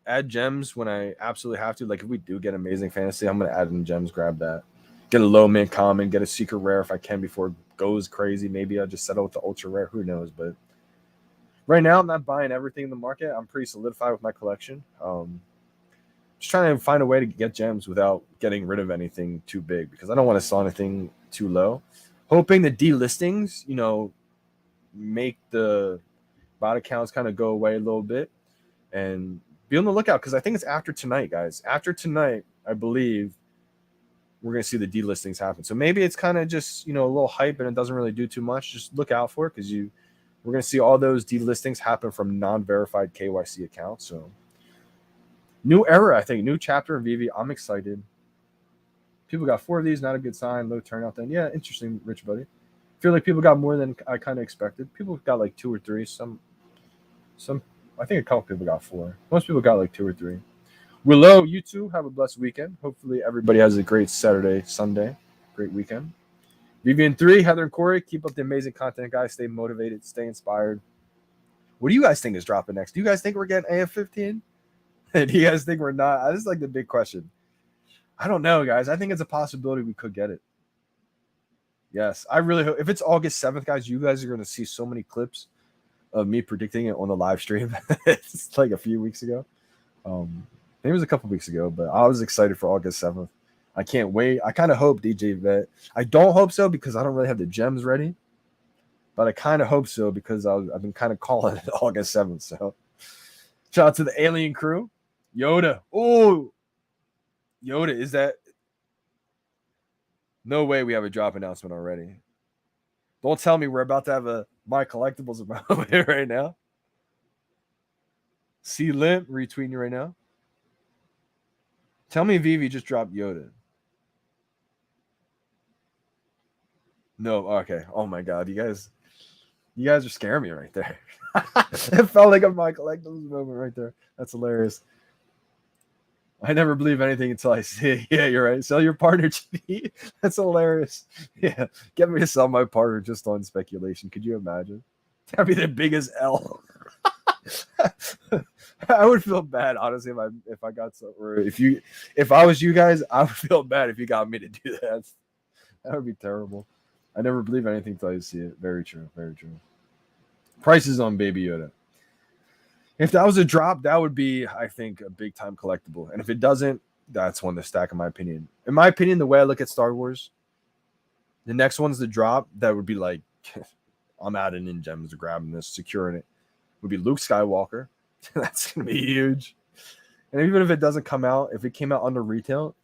add gems when I absolutely have to. Like if we do get amazing fantasy, I'm gonna add in gems, grab that, get a low mint common, get a secret rare if I can before it goes crazy. Maybe I'll just settle with the ultra rare. Who knows? But right now I'm not buying everything in the market. I'm pretty solidified with my collection. Just trying to find a way to get gems without getting rid of anything too big because I don't want to sell anything too low. Hoping the delistings, make the bot accounts kind of go away a little bit and be on the lookout because I think it's after tonight, guys. After tonight, I believe we're going to see the delistings happen. So maybe it's kind of just, a little hype and it doesn't really do too much. Just look out for it because we're going to see all those delistings happen from non-verified KYC accounts. So new era, I think, new chapter in VeVe. I'm excited. People got 4 of these, not a good sign. Low turnout then. Yeah, interesting, Rich Buddy. Feel like people got more than I kind of expected. People got like 2 or 3. Some I think a couple people got 4. Most people got like 2 or 3. Willow, you too, have a blessed weekend. Hopefully everybody has a great Saturday, Sunday. Great weekend. VeVe3, Heather and Corey, keep up the amazing content, guys. Stay motivated, stay inspired. What do you guys think is dropping next? Do you guys think we're getting AF15? Do you guys think we're not? This is like the big question. I don't know, guys. I think it's a possibility we could get it. Yes, I really hope. If it's August 7th, guys, you guys are going to see so many clips of me predicting it on the live stream. It's like a few weeks ago. Maybe it was a couple weeks ago, but I was excited for August 7th. I can't wait. I kind of hope DJ Vet. I don't hope so because I don't really have the gems ready, but I kind of hope so because I've been kind of calling it August 7th. So shout out to the alien crew. Yoda. Oh, Yoda, is that? No way we have a drop announcement already. Don't tell me we're about to have a My Collectibles moment right now. See Limp retweeting you right now. Tell me VeVe just dropped Yoda. No, okay. Oh my god, you guys are scaring me right there. It felt like a My Collectibles moment right there. That's hilarious. I never believe anything until I see it. Yeah, you're right. Sell your partner, GB. That's hilarious. Yeah, get me to sell my partner just on speculation. Could you imagine? That'd be the biggest L. I would feel bad, honestly, if I got so, or if I was you guys, I would feel bad if you got me to do that. That would be terrible. I never believe anything until I see it. Very true. Very true. Prices on Baby Yoda. If that was a drop, that would be, I think, a big time collectible. And if it doesn't, that's one to stack, in my opinion. In my opinion, the way I look at Star Wars, the next one's the drop that would be like, I'm adding in gems, grabbing this, securing it, would be Luke Skywalker. That's going to be huge. And even if it doesn't come out, if it came out under retail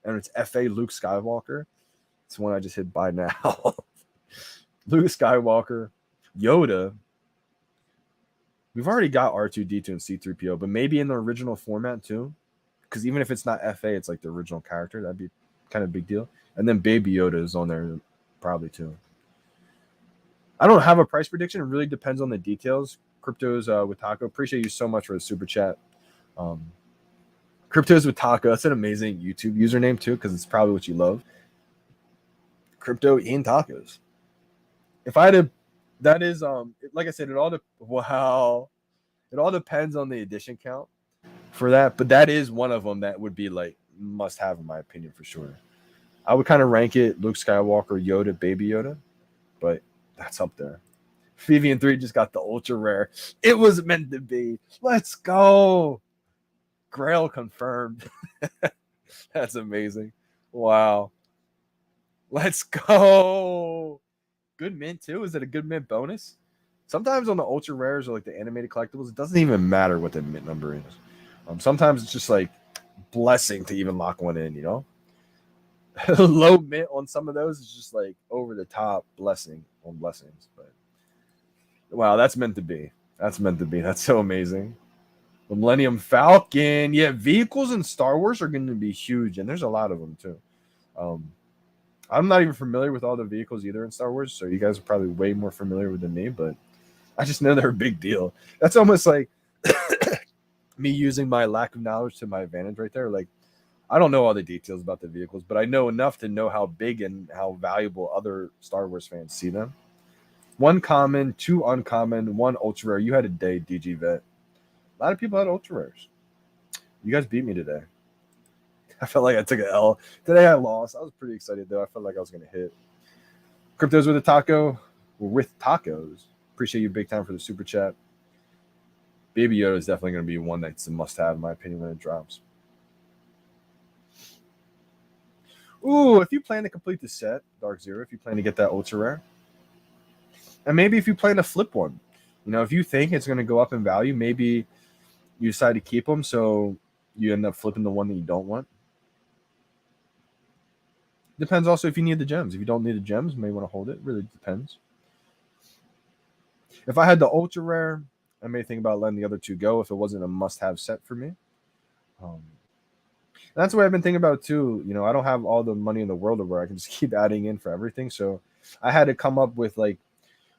and it's FA Luke Skywalker, it's one I just hit buy now. Luke Skywalker, Yoda. We've already got R2-D2 and C-3PO, but maybe in the original format too. Because even if it's not FA, it's like the original character. That'd be kind of a big deal. And then Baby Yoda is on there probably too. I don't have a price prediction. It really depends on the details. Cryptos with Taco. Appreciate you so much for the super chat. Cryptos with Taco. That's an amazing YouTube username too, because it's probably what you love. Crypto eating tacos. If I had to, that is like I said, it all depends on the edition count for that, but that is one of them that would be like must have in my opinion for sure. I would kind of rank it Luke Skywalker, Yoda, Baby Yoda, but that's up there. VeVe 3 just got the ultra rare. It was meant to be. Let's go. Grail confirmed. That's amazing. Wow. Let's go. Good mint too. Is it a good mint bonus? Sometimes on the ultra rares or like the animated collectibles, it doesn't even matter what the mint number is. Sometimes it's just like blessing to even lock one in, you know. Low mint on some of those is just like over the top blessing on blessings. But wow, that's meant to be. That's meant to be. That's so amazing. The Millennium Falcon. Yeah, vehicles in Star Wars are going to be huge, and there's a lot of them too. I'm not even familiar with all the vehicles either in Star Wars, so you guys are probably way more familiar with than me, but I just know they're a big deal. That's almost like me using my lack of knowledge to my advantage right there. Like, I don't know all the details about the vehicles, but I know enough to know how big and how valuable other Star Wars fans see them. 1 common, 2 uncommon, 1 ultra rare. You had a day, DG Vet. A lot of people had ultra rares. You guys beat me today. I felt like I took an L. Today I lost. I was pretty excited, though. I felt like I was going to hit. Cryptos with a taco. We're with tacos. Appreciate you big time for the super chat. Baby Yoda is definitely going to be one that's a must-have, in my opinion, when it drops. Ooh, if you plan to complete the set, Dark Zero, if you plan to get that ultra rare, and maybe if you plan to flip one, you know, if you think it's going to go up in value, maybe you decide to keep them, so you end up flipping the one that you don't want. Depends also if you need the gems. If you don't need the gems, you may want to hold it. Really depends. If I had the ultra rare, I may think about letting the other 2 go if it wasn't a must-have set for me. That's the way I've been thinking about it too. You know, I don't have all the money in the world where I can just keep adding in for everything. So I had to come up with like,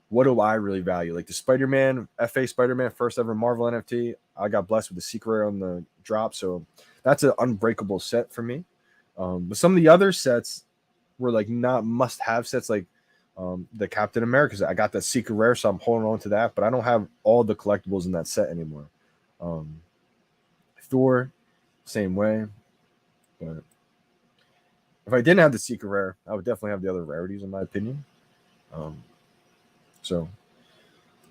what do I really value? Like the Spider-Man, FA Spider-Man, first ever Marvel NFT. I got blessed with the secret rare on the drop. So that's an unbreakable set for me. But some of the other sets were like not must-have sets, like the Captain America set. I got that secret rare, so I'm holding on to that. But I don't have all the collectibles in that set anymore. Thor, same way. But if I didn't have the secret rare, I would definitely have the other rarities, in my opinion. So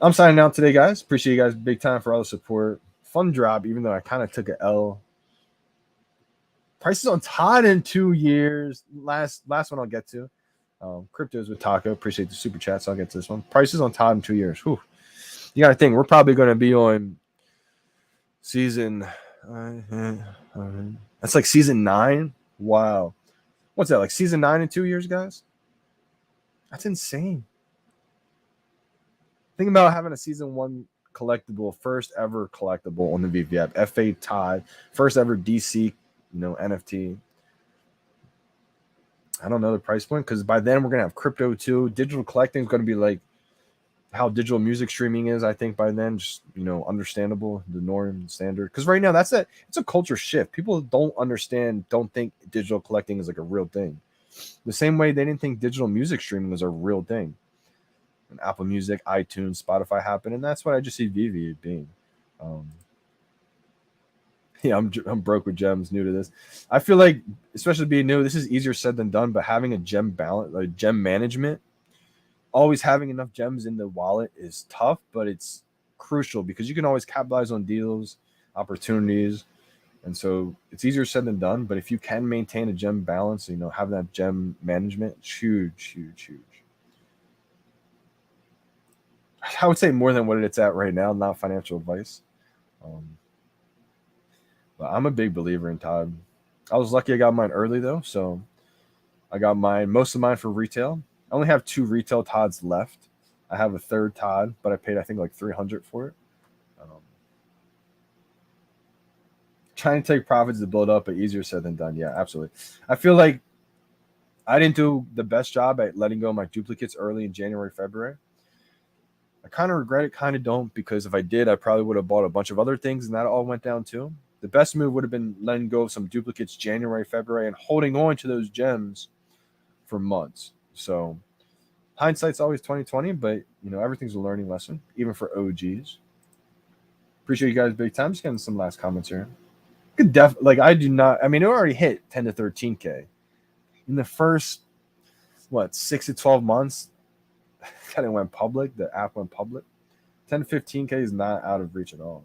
I'm signing out today, guys. Appreciate you guys big time for all the support. Fun drop, even though I kind of took an L. Prices on Todd in 2 years. Last one I'll get to. Cryptos with Taco. Appreciate the super chats. I'll get to this one. Prices on Todd in 2 years. Whew. You got to think, we're probably going to be on season. That's like season 9. Wow. What's that? Like season 9 in 2 years, guys? That's insane. Think about having a season 1 collectible, first ever collectible on the VeVe app. FA Todd, first ever DC, NFT. I don't know the price point because by then we're gonna have crypto too. Digital collecting is gonna be like how digital music streaming is. I think by then, just understandable, the norm, standard. Because right now it's a culture shift. People don't think digital collecting is like a real thing. The same way they didn't think digital music streaming was a real thing. And Apple Music, iTunes, Spotify happened, and that's what I just see VeVe being. Yeah, I'm broke with gems. New to this, I feel like, especially being new, this is easier said than done. But having a gem balance, like gem management, always having enough gems in the wallet is tough, but it's crucial because you can always capitalize on deals, opportunities, and so it's easier said than done. But if you can maintain a gem balance, having that gem management, it's huge, huge, huge. I would say more than what it's at right now, not financial advice. But I'm a big believer in Todd. I was lucky I got mine early, though. So I got most of mine for retail. I only have 2 retail Todds left. I have a third Todd, but I paid, I think, like $300 for it. Trying to take profits to build up, but easier said than done. Yeah, absolutely. I feel like I didn't do the best job at letting go of my duplicates early in January, February. I kind of regret it, kind of don't, because if I did, I probably would have bought a bunch of other things, and that all went down too. The best move would have been letting go of some duplicates January, February, and holding on to those gems for months. So hindsight's always 2020, but everything's a learning lesson, even for OGs. Appreciate you guys big time. Just getting some last comments here. I do not. I mean, it already hit 10 to 13K in the first 6 to 12 months. Kind of went public. The app went public. 10 to 15K is not out of reach at all.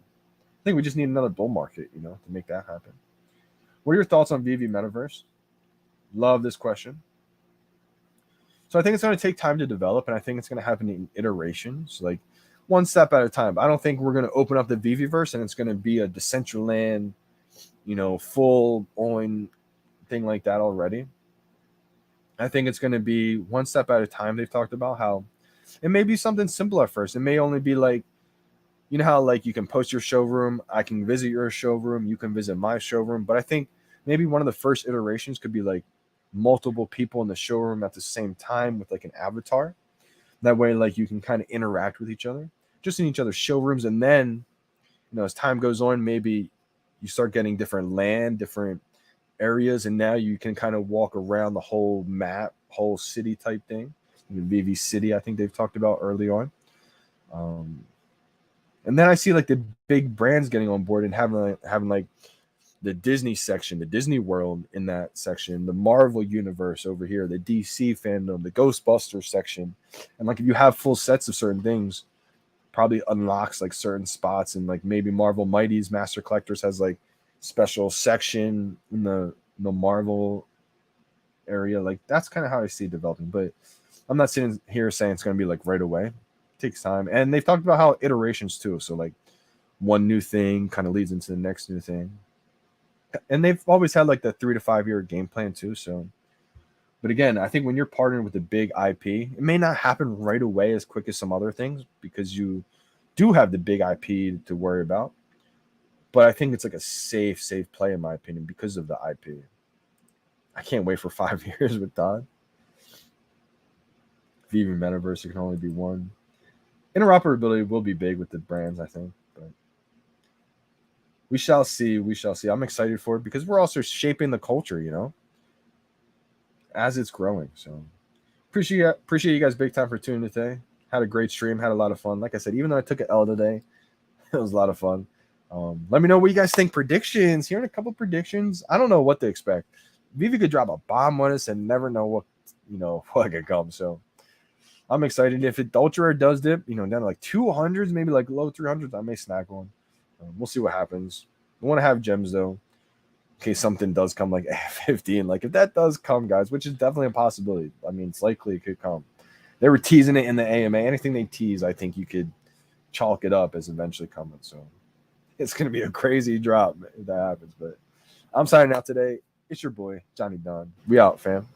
I think we just need another bull market, to make that happen. What are your thoughts on VeVe Metaverse? Love this question. So I think it's going to take time to develop, and I think it's going to happen in iterations. Like one step at a time. I don't think we're going to open up the VeVeverse and it's going to be a Decentraland, full on thing like that already. I think it's going to be one step at a time. They've talked about how it may be something simple at first. It may only be like, how like you can post your showroom, I can visit your showroom, you can visit my showroom. But I think maybe one of the first iterations could be like multiple people in the showroom at the same time with like an avatar. That way, like you can kind of interact with each other, just in each other's showrooms. And then, as time goes on, maybe you start getting different land, different areas, and now you can kind of walk around the whole map, whole city type thing. VeVe City, I think they've talked about early on. And then I see like the big brands getting on board and having like the Disney section, the Disney World in that section, the Marvel universe over here, the DC fandom, the Ghostbusters section. And like if you have full sets of certain things, probably unlocks like certain spots, and like maybe Marvel Mighty's Master Collectors has like special section in the Marvel area. Like that's kind of how I see it developing. But I'm not sitting here saying it's going to be like right away. It takes time. And they've talked about how iterations too. So like one new thing kind of leads into the next new thing. And they've always had like the 3 to 5 year game plan too. So, but again, I think when you're partnering with a big IP, it may not happen right away as quick as some other things because you do have the big IP to worry about. But I think it's like a safe play in my opinion because of the IP. I can't wait for 5 years with Todd. VeVe Metaverse, it can only be one. Interoperability will be big with the brands, I think, but we shall see. I'm excited for it because we're also shaping the culture, as it's growing. So appreciate you guys big time for tuning in today. Had a great stream, had a lot of fun. Like I said, even though I took an L today, it was a lot of fun. Let me know what you guys think. Predictions. Hearing a couple predictions. I don't know what to expect. VeVe could drop a bomb on us and never know what could come. So I'm excited. If it ultra rare does dip, down to like 200s, maybe like low 300s, I may snag one. We'll see what happens. I want to have gems though, in case something does come like 15. Like if that does come, guys, which is definitely a possibility. I mean, it's likely it could come. They were teasing it in the AMA. Anything they tease, I think you could chalk it up as eventually coming. So it's gonna be a crazy drop if that happens. But I'm signing out today. It's your boy Johnny Dunn. We out, fam.